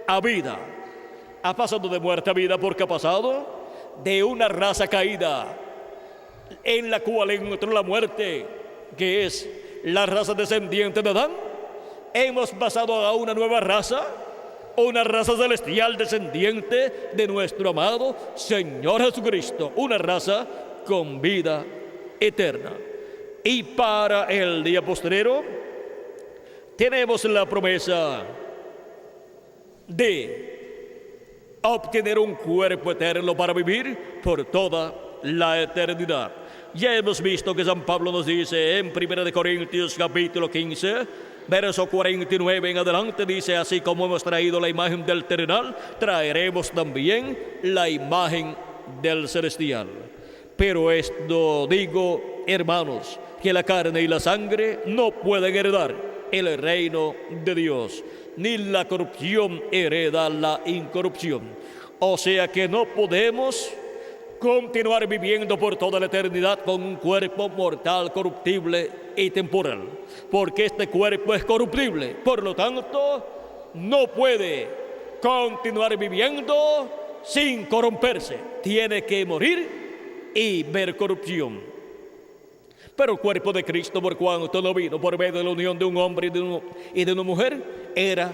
a vida. Ha pasado de muerte a vida porque ha pasado de una raza caída, en la cual entró la muerte, que es la raza descendiente de Adán. Hemos pasado a una nueva raza, una raza celestial descendiente de nuestro amado Señor Jesucristo, una raza con vida eterna. Y para el día postrero tenemos la promesa de obtener un cuerpo eterno para vivir por toda la eternidad. Ya hemos visto que San Pablo nos dice en 1 Corintios capítulo 15, verso 49 en adelante, dice: así como hemos traído la imagen del terrenal, traeremos también la imagen del celestial. Pero esto digo, hermanos, que la carne y la sangre no pueden heredar el reino de Dios, ni la corrupción hereda la incorrupción. O sea que no podemos continuar viviendo por toda la eternidad con un cuerpo mortal, corruptible y temporal, porque este cuerpo es corruptible. Por lo tanto, no puede continuar viviendo sin corromperse. Tiene que morir y ver corrupción. Pero el cuerpo de Cristo, por cuanto no vino por medio de la unión de un hombre y de una mujer, era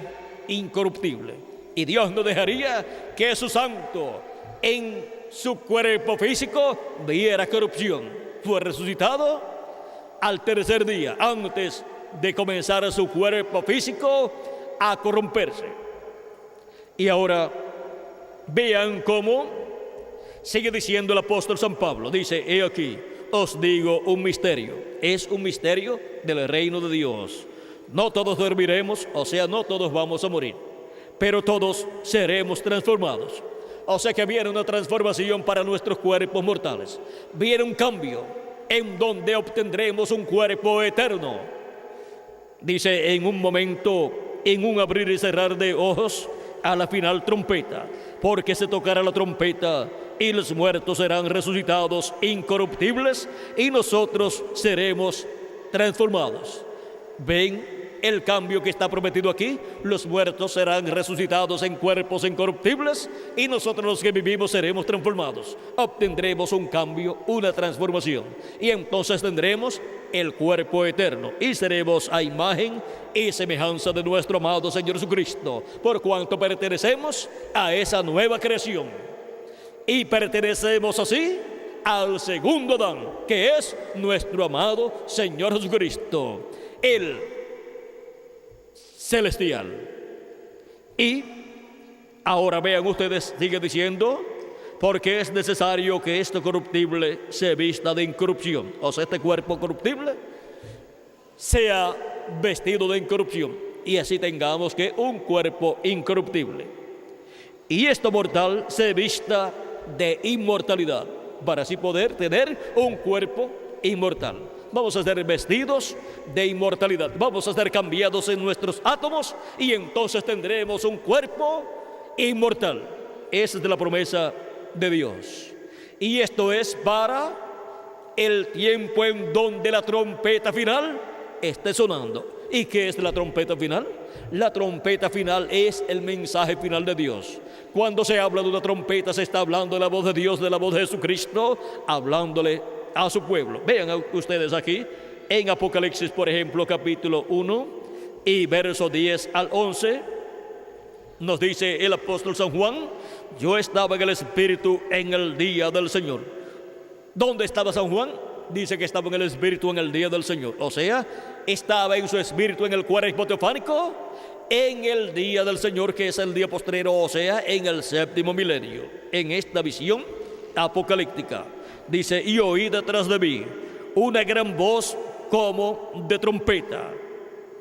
incorruptible. Y Dios no dejaría que su santo en su cuerpo físico viera corrupción. Fue resucitado al tercer día, antes de comenzar su cuerpo físico a corromperse. Y ahora vean cómo sigue diciendo el apóstol San Pablo. Dice: he aquí, os digo un misterio. Es un misterio del reino de Dios. No todos dormiremos, o sea, no todos vamos a morir, pero todos seremos transformados. O sea que viene una transformación para nuestros cuerpos mortales. Viene un cambio en donde obtendremos un cuerpo eterno. Dice, en un momento, en un abrir y cerrar de ojos, a la final trompeta, porque se tocará la trompeta y los muertos serán resucitados incorruptibles y nosotros seremos transformados. ¿Ven el cambio que está prometido aquí? Los muertos serán resucitados en cuerpos incorruptibles y nosotros los que vivimos seremos transformados. Obtendremos un cambio, una transformación, y entonces tendremos el cuerpo eterno y seremos a imagen y semejanza de nuestro amado Señor Jesucristo, por cuanto pertenecemos a esa nueva creación y pertenecemos así al segundo Adán, que es nuestro amado Señor Jesucristo, el celestial. Y ahora vean ustedes, sigue diciendo, porque es necesario que este corruptible se vista de incorrupción, o sea, este cuerpo corruptible sea vestido de incorrupción, y así tengamos que un cuerpo incorruptible, y esto mortal se vista de inmortalidad, para así poder tener un cuerpo inmortal. Vamos a ser vestidos de inmortalidad, vamos a ser cambiados en nuestros átomos y entonces tendremos un cuerpo inmortal. Esa es la promesa de Dios. Y esto es para el tiempo en donde la trompeta final esté sonando. ¿Y qué es la trompeta final? La trompeta final es el mensaje final de Dios. Cuando se habla de una trompeta, se está hablando de la voz de Dios, de la voz de Jesucristo, hablándole a su pueblo. Vean ustedes aquí en Apocalipsis, por ejemplo, capítulo 1 y verso 10 al 11, nos dice el apóstol San Juan: yo estaba en el Espíritu en el día del Señor. ¿Dónde estaba San Juan? Dice que estaba en el Espíritu en el día del Señor. O sea, estaba en su Espíritu en el cuerpo teofánico en el día del Señor, que es el día postrero, o sea, en el séptimo milenio. En esta visión apocalíptica dice: y oí detrás de mí una gran voz como de trompeta.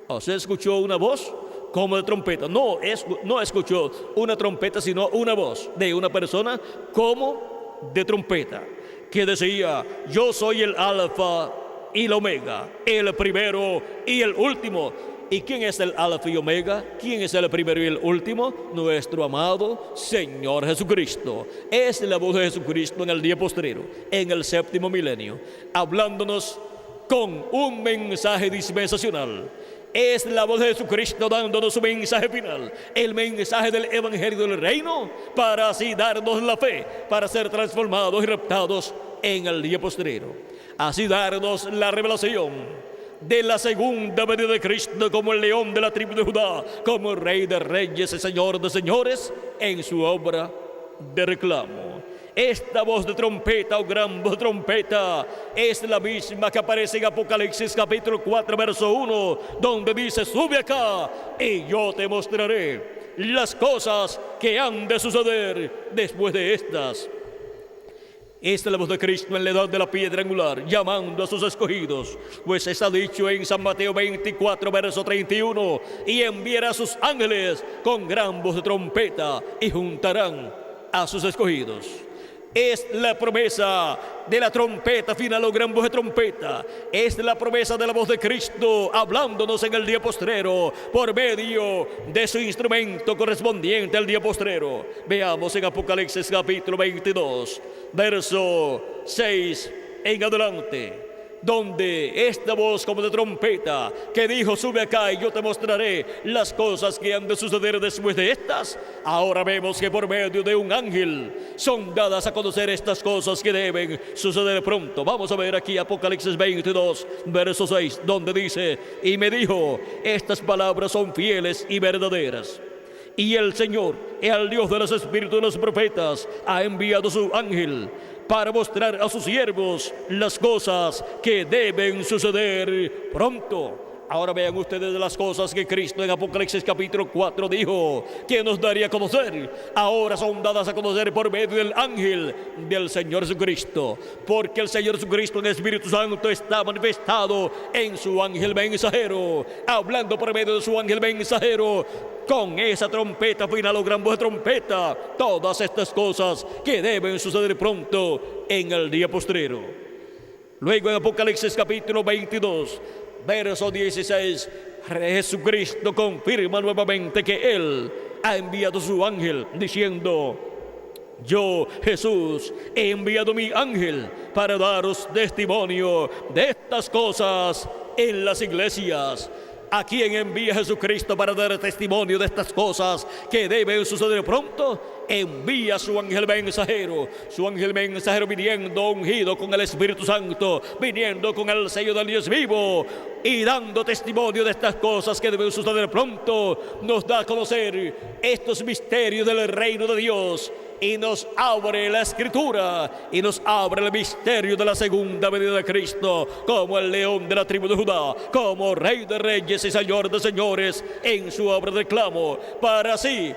O sea, escuchó una voz como de trompeta. No escuchó una trompeta, sino una voz de una persona como de trompeta, que decía: yo soy el alfa y el omega, el primero y el último. ¿Y quién es el alfa y omega? ¿Quién es el primero y el último? Nuestro amado Señor Jesucristo. Es la voz de Jesucristo en el día postrero, en el séptimo milenio, hablándonos con un mensaje dispensacional. Es la voz de Jesucristo dándonos su mensaje final, el mensaje del Evangelio del Reino, para así darnos la fe, para ser transformados y raptados en el día postrero. Así darnos la revelación de la segunda venida de Cristo como el león de la tribu de Judá, como Rey de reyes y Señor de señores, en su obra de reclamo. Esta voz de trompeta o gran voz de trompeta es la misma que aparece en Apocalipsis capítulo 4 verso 1, donde dice: sube acá y yo te mostraré las cosas que han de suceder después de estas. Esta es la voz de Cristo en la edad de la piedra angular, llamando a sus escogidos, pues está dicho en San Mateo 24 verso 31: y enviará a sus ángeles con gran voz de trompeta y juntarán a sus escogidos. Es la promesa de la trompeta final o gran voz de trompeta. Es la promesa de la voz de Cristo hablándonos en el día postrero por medio de su instrumento correspondiente al día postrero. Veamos en Apocalipsis capítulo 22 verso 6 en adelante, donde esta voz como de trompeta que dijo: sube acá y yo te mostraré las cosas que han de suceder después de estas. Ahora vemos que por medio de un ángel son dadas a conocer estas cosas que deben suceder pronto. Vamos a ver aquí Apocalipsis 22 verso 6, donde dice: y me dijo: estas palabras son fieles y verdaderas, y el Señor, el Dios de los espíritus de los profetas, ha enviado su ángel para mostrar a sus siervos las cosas que deben suceder pronto. Ahora vean ustedes las cosas que Cristo en Apocalipsis capítulo 4 dijo que nos daría a conocer. Ahora son dadas a conocer por medio del ángel del Señor Jesucristo, porque el Señor Jesucristo en el Espíritu Santo está manifestado en su ángel mensajero, hablando por medio de su ángel mensajero con esa trompeta final o gran voz de trompeta, todas estas cosas que deben suceder pronto en el día postrero. Luego en Apocalipsis capítulo 22, verso 16, Jesucristo confirma nuevamente que Él ha enviado su ángel diciendo: yo, Jesús, he enviado mi ángel para daros testimonio de estas cosas en las iglesias. ¿A quién envía Jesucristo para dar testimonio de estas cosas que deben suceder pronto? Envía su ángel mensajero viniendo ungido con el Espíritu Santo, viniendo con el sello del Dios vivo y dando testimonio de estas cosas que deben suceder pronto. Nos da a conocer estos misterios del reino de Dios y nos abre la Escritura y nos abre el misterio de la segunda venida de Cristo como el león de la tribu de Judá, como Rey de reyes y Señor de señores en su obra de reclamo, para así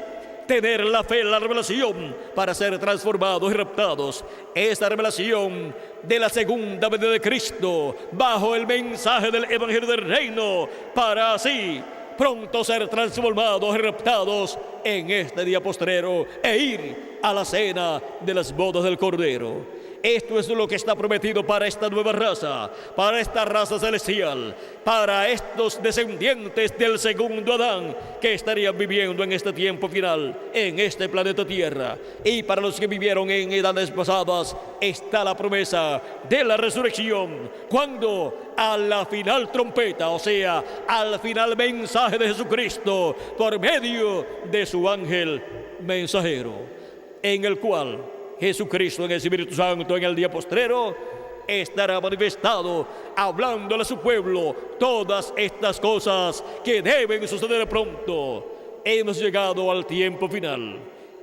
tener la fe en la revelación, para ser transformados y raptados. Esta revelación de la segunda venida de Cristo bajo el mensaje del Evangelio del Reino, para así pronto ser transformados y raptados en este día postrero e ir a la cena de las bodas del Cordero. Esto es lo que está prometido para esta nueva raza, para esta raza celestial, para estos descendientes del segundo Adán que estarían viviendo en este tiempo final, en este planeta Tierra. Y para los que vivieron en edades pasadas está la promesa de la resurrección, cuando a la final trompeta, o sea, al final mensaje de Jesucristo por medio de su ángel mensajero, en el cual Jesucristo en el Espíritu Santo en el día postrero estará manifestado, hablándole a su pueblo todas estas cosas que deben suceder pronto. Hemos llegado al tiempo final.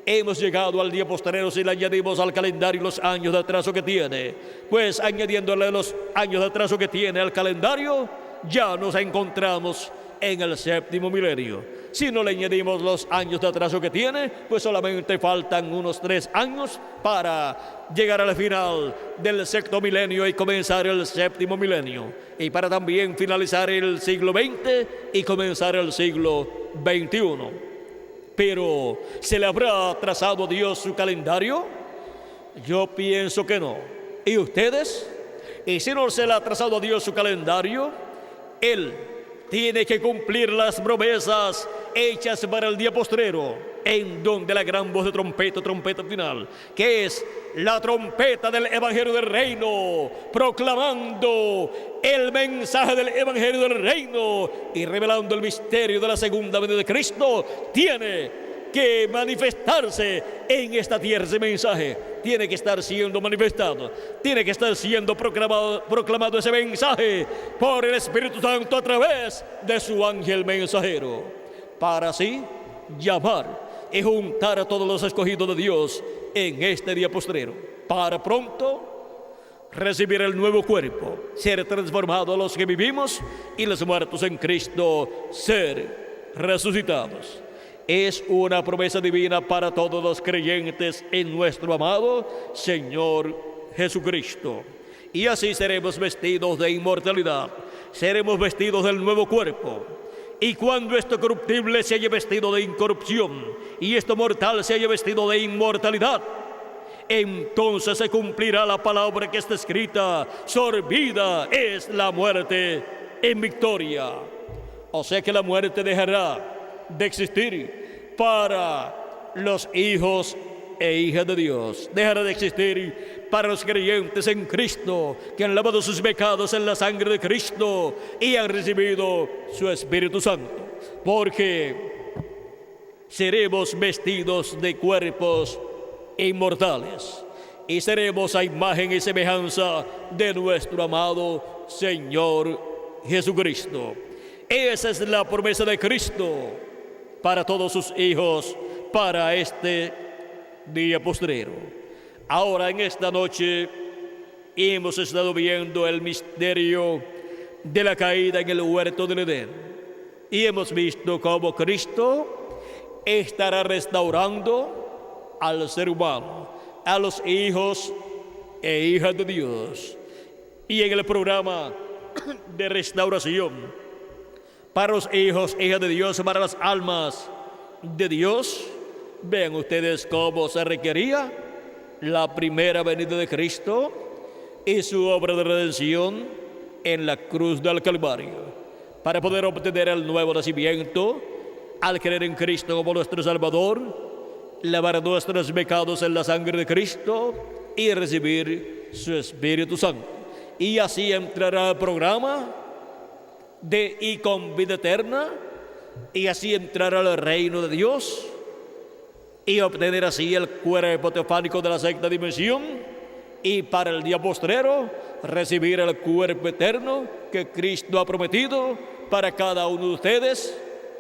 Hemos llegado al día postrero si le añadimos al calendario los años de atraso que tiene. Pues añadiéndole los años de atraso que tiene al calendario, ya nos encontramos en el séptimo milenio. Si no le añadimos los años de atraso que tiene, pues solamente faltan unos 3 años para llegar al final del sexto milenio y comenzar el séptimo milenio. Y para también finalizar el siglo XX y comenzar el siglo XXI. Pero, ¿se le habrá trazado Dios su calendario? Yo pienso que no. ¿Y ustedes? Y si no se le ha trazado a Dios su calendario, Él tiene que cumplir las promesas hechas para el día postrero, en donde la gran voz de trompeta final, que es la trompeta del Evangelio del Reino, proclamando el mensaje del Evangelio del Reino y revelando el misterio de la segunda venida de Cristo, tiene que manifestarse en esta tierra. Ese mensaje tiene que estar siendo manifestado, tiene que estar siendo proclamado ese mensaje por el Espíritu Santo a través de su ángel mensajero, para así llamar y juntar a todos los escogidos de Dios en este día postrero, para pronto recibir el nuevo cuerpo, ser transformados los que vivimos y los muertos en Cristo ser resucitados. Es una promesa divina para todos los creyentes en nuestro amado Señor Jesucristo. Y así seremos vestidos de inmortalidad, seremos vestidos del nuevo cuerpo. Y cuando esto corruptible se haya vestido de incorrupción y esto mortal se haya vestido de inmortalidad, entonces se cumplirá la palabra que está escrita: sorbida es la muerte en victoria. O sea que la muerte dejará de existir para los hijos e hijas de Dios. Dejará de existir para los creyentes en Cristo, que han lavado sus pecados en la sangre de Cristo y han recibido su Espíritu Santo, porque seremos vestidos de cuerpos inmortales y seremos a imagen y semejanza de nuestro amado Señor Jesucristo. Esa es la promesa de Cristo para todos sus hijos, para este día postrero. Ahora, en esta noche, hemos estado viendo el misterio de la caída en el huerto del Edén. Y hemos visto cómo Cristo estará restaurando al ser humano, a los hijos e hijas de Dios. Y en el programa de restauración para los hijos e hijas de Dios, para las almas de Dios, vean ustedes cómo se requería la primera venida de Cristo, y su obra de redención en la cruz del Calvario, para poder obtener el nuevo nacimiento al creer en Cristo como nuestro Salvador, lavar nuestros pecados en la sangre de Cristo y recibir su Espíritu Santo. Y así entrará al programa y con vida eterna, y así entrar al reino de Dios y obtener así el cuerpo teofánico de la sexta dimensión, y para el día postrero recibir el cuerpo eterno que Cristo ha prometido para cada uno de ustedes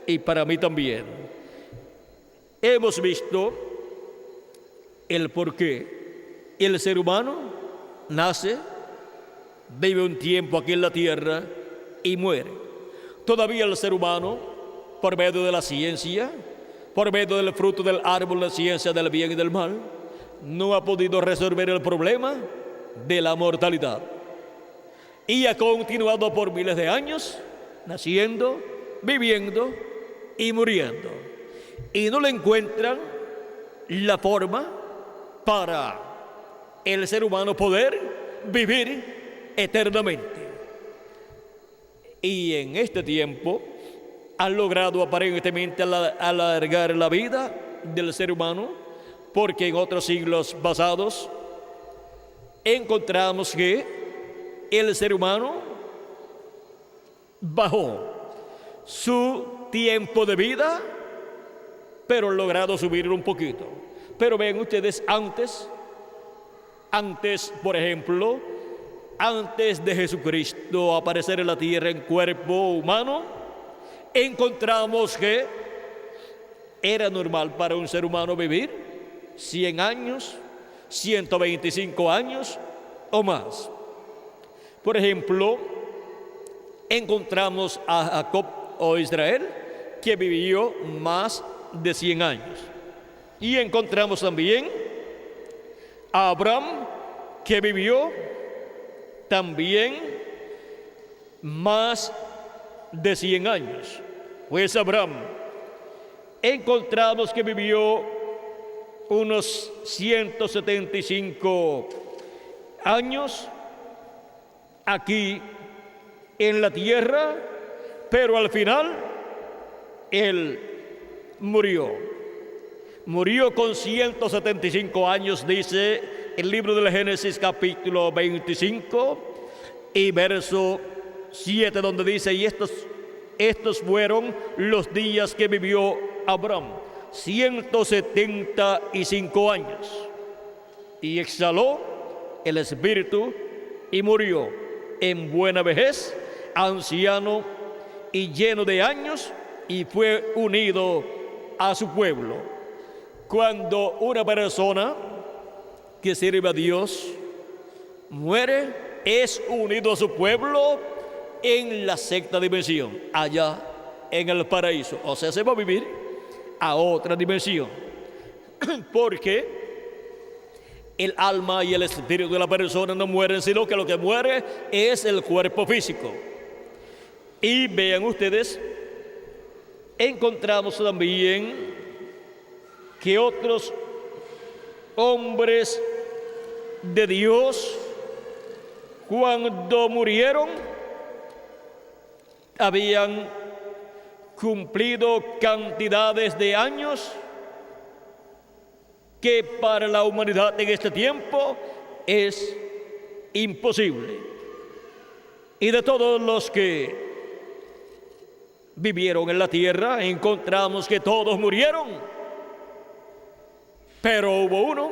y para mí también. Hemos visto el por qué el ser humano nace, vive un tiempo aquí en la tierra y muere. Todavía el ser humano, por medio de la ciencia, por medio del fruto del árbol de la ciencia del bien y del mal, no ha podido resolver el problema de la mortalidad. Y ha continuado por miles de años, naciendo, viviendo y muriendo. Y no le encuentran la forma para el ser humano poder vivir eternamente. Y en este tiempo han logrado aparentemente alargar la vida del ser humano, porque en otros siglos pasados encontramos que el ser humano bajó su tiempo de vida, pero han logrado subirlo un poquito. Pero ven ustedes, antes, por ejemplo, antes de Jesucristo aparecer en la tierra en cuerpo humano, encontramos que era normal para un ser humano vivir 100 años, 125 años o más. Por ejemplo, encontramos a Jacob o Israel, que vivió más de 100 años. Y encontramos también a Abraham, que vivió también más de 100 años. Pues Abraham, encontramos que vivió unos 175 años aquí en la tierra, pero al final él murió. Murió con 175 años, dice el libro del Génesis capítulo 25 y verso 7, donde dice: y estos fueron los días que vivió Abraham, 175 años, y exhaló el espíritu y murió en buena vejez, anciano y lleno de años, y fue unido a su pueblo. Cuando una persona que sirve a Dios muere, es unido a su pueblo en la sexta dimensión, allá en el paraíso. O sea, se va a vivir a otra dimensión, porque el alma y el espíritu de la persona no mueren, sino que lo que muere es el cuerpo físico. Y vean ustedes, encontramos también que otros hombres de Dios, cuando murieron, habían cumplido cantidades de años que para la humanidad en este tiempo es imposible. Y de todos los que vivieron en la tierra, encontramos que todos murieron. Pero hubo uno,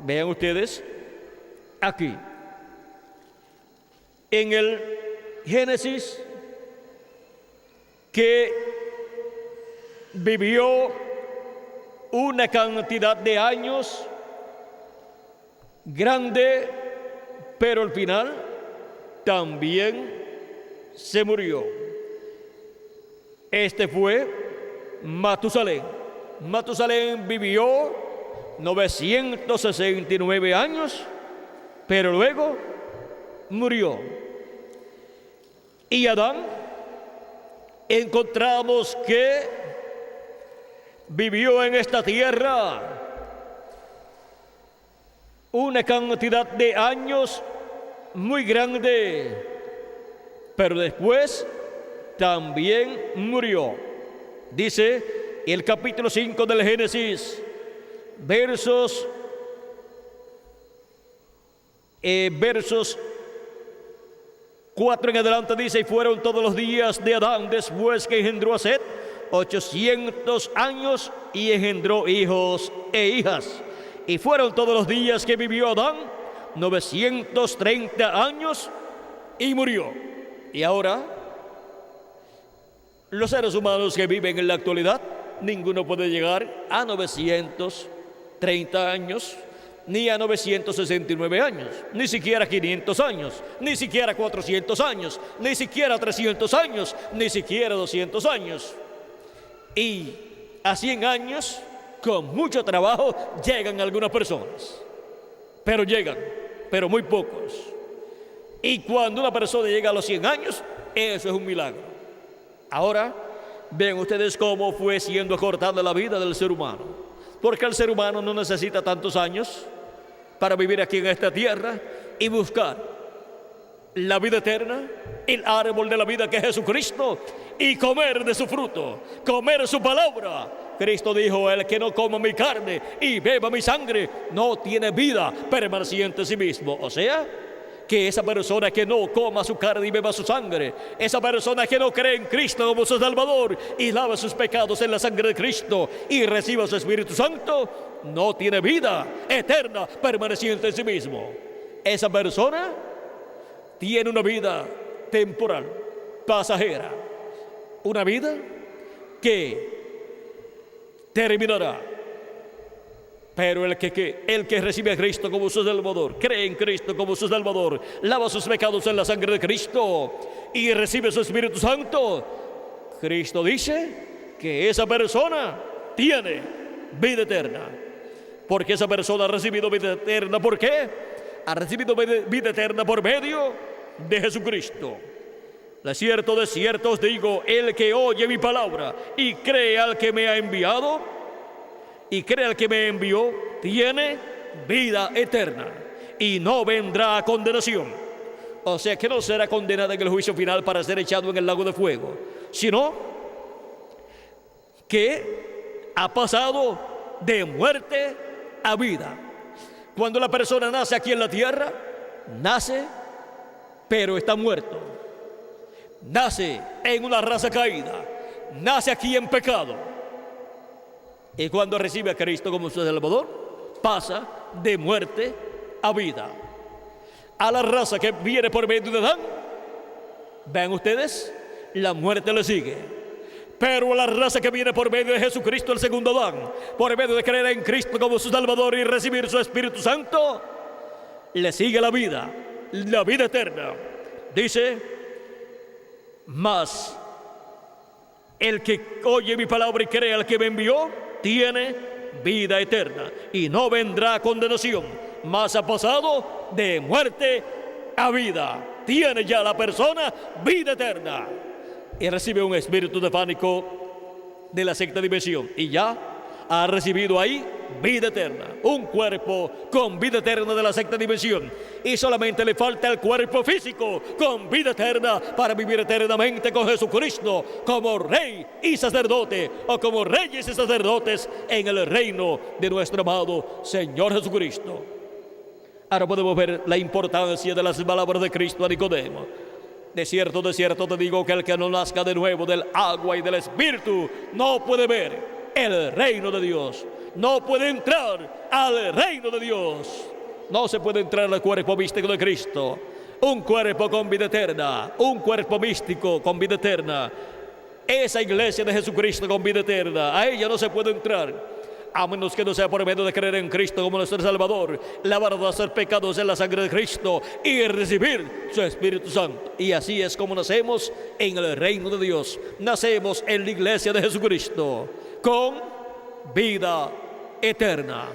vean ustedes, aquí, en el Génesis, que vivió una cantidad de años grande, pero al final también se murió. Este fue Matusalén. Matusalén vivió 969 años, pero luego murió. Y Adán, encontramos que vivió en esta tierra una cantidad de años muy grande, pero después también murió. Dice el capítulo 5 del Génesis, versos 4 en adelante, dice: y fueron todos los días de Adán después que engendró a Set 800 años, y engendró hijos e hijas. Y fueron todos los días que vivió Adán 930 años, y murió. Y ahora, los seres humanos que viven en la actualidad, ninguno puede llegar a 930 años, ni a 969 años, ni siquiera 500 años, ni siquiera 400 años, ni siquiera 300 años, ni siquiera 200 años. Y a 100 años, con mucho trabajo, llegan algunas personas. Pero llegan, pero muy pocos. Y cuando una persona llega a los 100 años, eso es un milagro. Ahora, ven ustedes cómo fue siendo acortada la vida del ser humano. Porque el ser humano no necesita tantos años para vivir aquí en esta tierra y buscar la vida eterna, el árbol de la vida que es Jesucristo, y comer de su fruto, comer su palabra. Cristo dijo: el que no coma mi carne y beba mi sangre no tiene vida permaneciente en sí mismo. O sea, que esa persona que no coma su carne y beba su sangre, esa persona que no cree en Cristo como su Salvador y lava sus pecados en la sangre de Cristo y reciba su Espíritu Santo, no tiene vida eterna permaneciente en sí mismo. Esa persona tiene una vida temporal, pasajera, una vida que terminará. Pero el que recibe a Cristo como su Salvador, cree en Cristo como su Salvador, lava sus pecados en la sangre de Cristo y recibe su Espíritu Santo, Cristo dice que esa persona tiene vida eterna. Porque esa persona ha recibido vida eterna. ¿Por qué? Ha recibido vida eterna por medio de Jesucristo. De cierto os digo, el que oye mi palabra y cree al que me ha enviado, tiene vida eterna y no vendrá a condenación. O sea que no será condenado en el juicio final para ser echado en el lago de fuego, sino que ha pasado de muerte a vida. Cuando la persona nace aquí en la tierra, nace pero está muerto. Nace en una raza caída, nace aquí en pecado. Y cuando recibe a Cristo como su Salvador, pasa de muerte a vida. A la raza que viene por medio de Adán, ven ustedes, la muerte le sigue. Pero a la raza que viene por medio de Jesucristo, el segundo Adán, por medio de creer en Cristo como su Salvador y recibir su Espíritu Santo, le sigue la vida eterna. Dice: mas el que oye mi palabra y cree al que me envió, tiene vida eterna y no vendrá a condenación, mas ha pasado de muerte a vida. Tiene ya la persona vida eterna y recibe un espíritu de pánico de la sexta dimensión y ya ha recibido ahí vida eterna, un cuerpo con vida eterna de la sexta dimensión, y solamente le falta el cuerpo físico con vida eterna para vivir eternamente con Jesucristo como Rey y sacerdote, o como reyes y sacerdotes en el reino de nuestro amado Señor Jesucristo. Ahora podemos ver la importancia de las palabras de Cristo a Nicodemo. De cierto te digo que el que no nazca de nuevo del agua y del Espíritu no puede ver el reino de Dios, no puede entrar al reino de Dios. No se puede entrar al cuerpo místico de Cristo, un cuerpo con vida eterna, un cuerpo místico con vida eterna. Esa iglesia de Jesucristo con vida eterna, a ella no se puede entrar, a menos que no sea por medio de creer en Cristo como nuestro Salvador, lavar de hacer pecados en la sangre de Cristo y recibir su Espíritu Santo. Y así es como nacemos en el reino de Dios, nacemos en la iglesia de Jesucristo con vida eterna.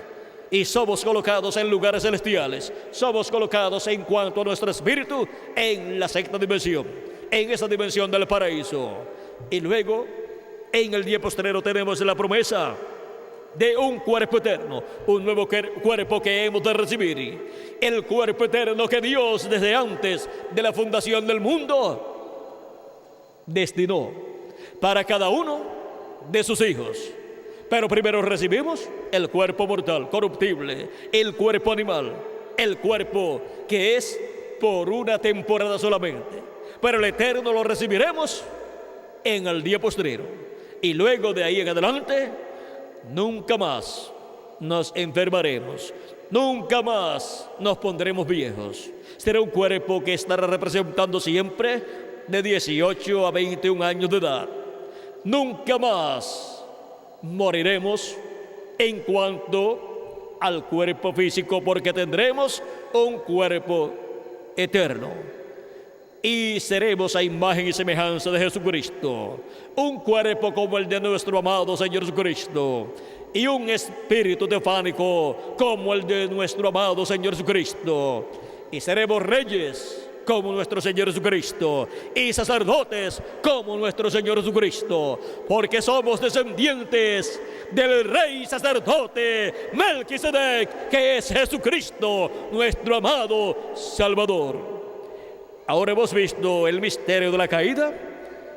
Y somos colocados en lugares celestiales, somos colocados en cuanto a nuestro espíritu en la sexta dimensión, en esa dimensión del paraíso. Y luego en el día postrero tenemos la promesa de un cuerpo eterno, un nuevo cuerpo que hemos de recibir, el cuerpo eterno que Dios desde antes de la fundación del mundo destinó para cada uno de sus hijos. Pero primero recibimos el cuerpo mortal, corruptible, el cuerpo animal, el cuerpo que es por una temporada solamente, pero el eterno lo recibiremos en el día postrero, y luego de ahí en adelante nunca más nos enfermaremos, nunca más nos pondremos viejos. Será un cuerpo que estará representando siempre de 18 a 21 años de edad. Nunca más moriremos en cuanto al cuerpo físico, porque tendremos un cuerpo eterno y seremos a imagen y semejanza de Jesucristo, un cuerpo como el de nuestro amado Señor Jesucristo y un espíritu teofánico como el de nuestro amado Señor Jesucristo, y seremos reyes como nuestro Señor Jesucristo y sacerdotes como nuestro Señor Jesucristo, porque somos descendientes del rey sacerdote Melquisedec, que es Jesucristo, nuestro amado Salvador. Ahora hemos visto el misterio de la caída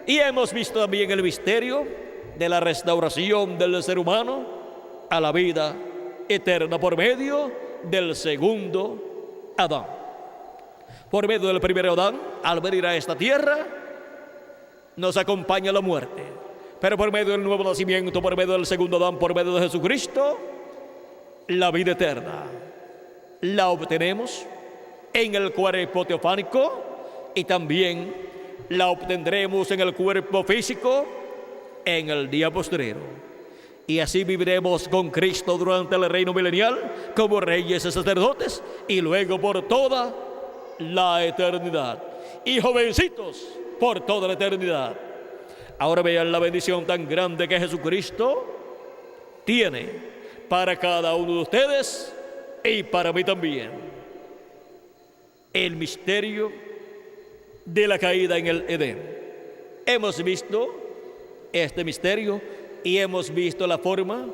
y hemos visto también el misterio de la restauración del ser humano a la vida eterna por medio del segundo Adán. Por medio del primer Adán, al venir a esta tierra, nos acompaña la muerte. Pero por medio del nuevo nacimiento, por medio del segundo Adán, por medio de Jesucristo, la vida eterna la obtenemos en el cuerpo teofánico y también la obtendremos en el cuerpo físico en el día postrero. Y así viviremos con Cristo durante el reino milenial como reyes y sacerdotes, y luego por toda la eternidad, y jovencitos por toda la eternidad. Ahora vean la bendición tan grande que Jesucristo tiene para cada uno de ustedes y para mí también. El misterio de la caída en el Edén. Hemos visto este misterio y hemos visto la forma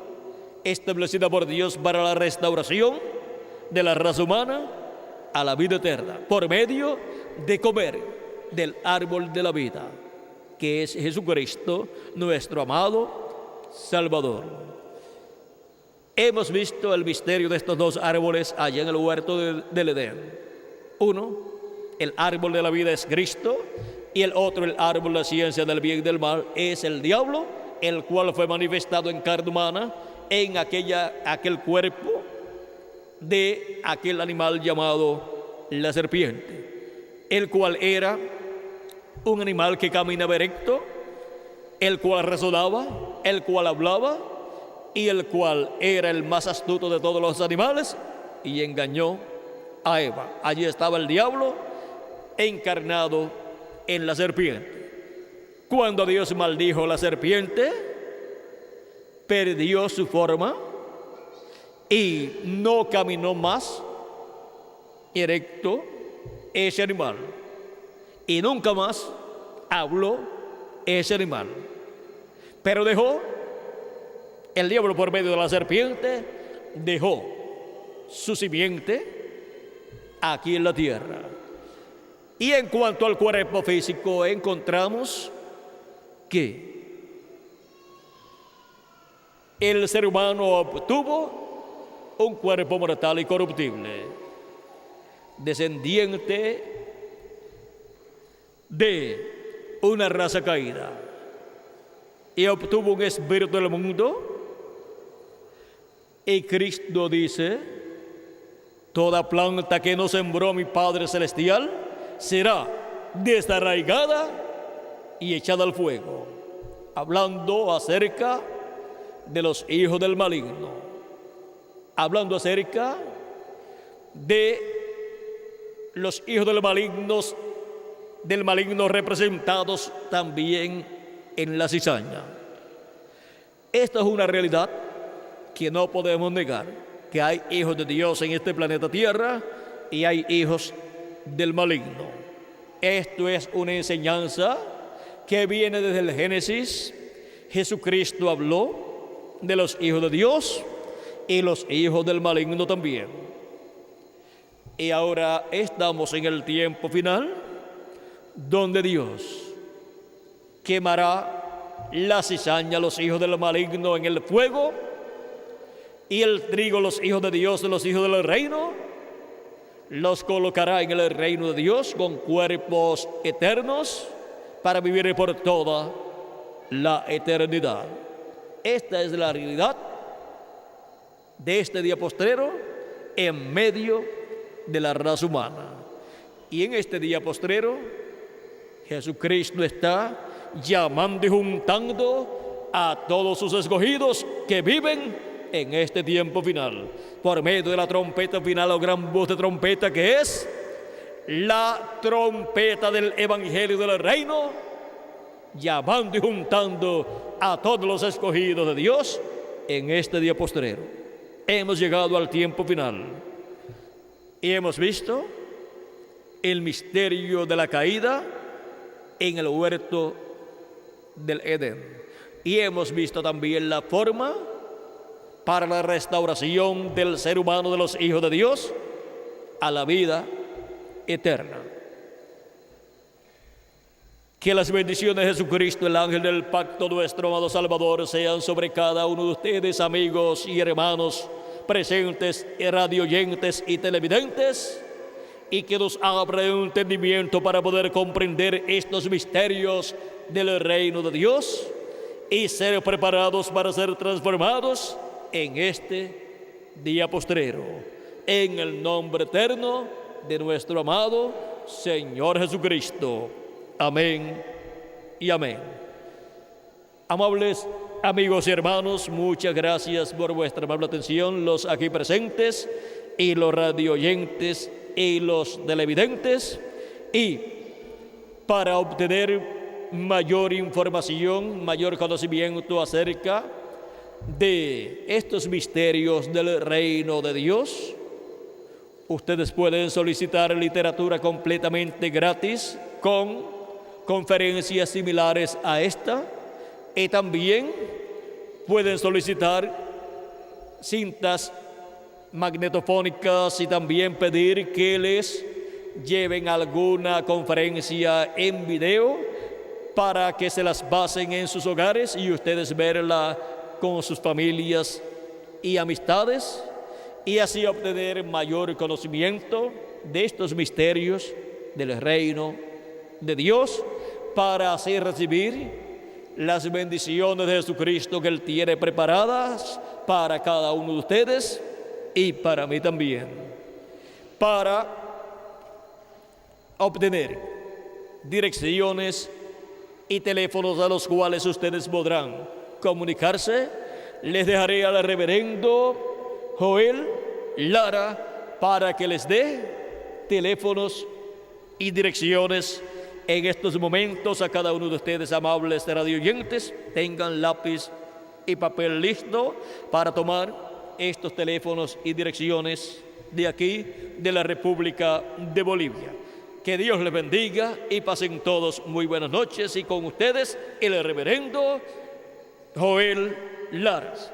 establecida por Dios para la restauración de la raza humana a la vida eterna, por medio de comer del árbol de la vida, que es Jesucristo, nuestro amado Salvador. Hemos visto el misterio de estos dos árboles allá en el huerto del Edén. Uno, el árbol de la vida, es Cristo, y el otro, el árbol de la ciencia del bien y del mal, es el diablo, el cual fue manifestado en carne humana en aquel cuerpo de aquel animal llamado la serpiente, el cual era un animal que caminaba erecto, el cual razonaba, el cual hablaba, y el cual era el más astuto de todos los animales, y engañó a Eva. Allí estaba el diablo encarnado en la serpiente. Cuando Dios maldijo la serpiente, perdió su forma y no caminó más erecto ese animal, y nunca más habló ese animal, pero dejó el diablo, por medio de la serpiente, dejó su simiente aquí en la tierra. Y en cuanto al cuerpo físico, encontramos que el ser humano obtuvo un cuerpo mortal y corruptible, descendiente de una raza caída, y obtuvo un espíritu del mundo. Y Cristo dice: toda planta que no sembró mi Padre Celestial será desarraigada y echada al fuego, hablando acerca de los hijos del maligno, hablando acerca de los hijos del maligno representados también en la cizaña. Esta es una realidad que no podemos negar, que hay hijos de Dios en este planeta Tierra y hay hijos del maligno. Esto es una enseñanza que viene desde el Génesis. Jesucristo habló de los hijos de Dios y los hijos del maligno también. Y ahora estamos en el tiempo final, donde Dios quemará la cizaña a los hijos del maligno en el fuego, y el trigo los hijos de Dios, los hijos del reino, los colocará en el reino de Dios con cuerpos eternos para vivir por toda la eternidad. Esta es la realidad de este día postrero en medio de la raza humana. Y en este día postrero, Jesucristo está llamando y juntando a todos sus escogidos que viven en este tiempo final, por medio de la trompeta final o gran voz de trompeta, que es la trompeta del Evangelio del Reino, llamando y juntando a todos los escogidos de Dios en este día postrero. Hemos llegado al tiempo final y hemos visto el misterio de la caída en el huerto del Edén, y hemos visto también la forma para la restauración del ser humano, de los hijos de Dios, a la vida eterna. Que las bendiciones de Jesucristo, el ángel del pacto, nuestro amado Salvador, sean sobre cada uno de ustedes, amigos y hermanos presentes, radioyentes y televidentes, y que nos abra un entendimiento para poder comprender estos misterios del reino de Dios y ser preparados para ser transformados en este día postrero, en el nombre eterno de nuestro amado Señor Jesucristo. Amén y amén. Amables amigos y hermanos, muchas gracias por vuestra amable atención, los aquí presentes y los radioyentes y los televidentes. Y para obtener mayor información, mayor conocimiento acerca de estos misterios del reino de Dios, ustedes pueden solicitar literatura completamente gratis con conferencias similares a esta, y también pueden solicitar cintas magnetofónicas y también pedir que les lleven alguna conferencia en video para que se las pasen en sus hogares y ustedes verla con sus familias y amistades, y así obtener mayor conocimiento de estos misterios del reino de Dios, para así recibir las bendiciones de Jesucristo que Él tiene preparadas para cada uno de ustedes y para mí también. Para obtener direcciones y teléfonos a los cuales ustedes podrán comunicarse, les dejaré al reverendo Joel Lara para que les dé teléfonos y direcciones en estos momentos a cada uno de ustedes, amables radioyentes. Tengan lápiz y papel listo para tomar estos teléfonos y direcciones de aquí, de la República de Bolivia. Que Dios les bendiga y pasen todos muy buenas noches, y con ustedes el reverendo Joel Laras.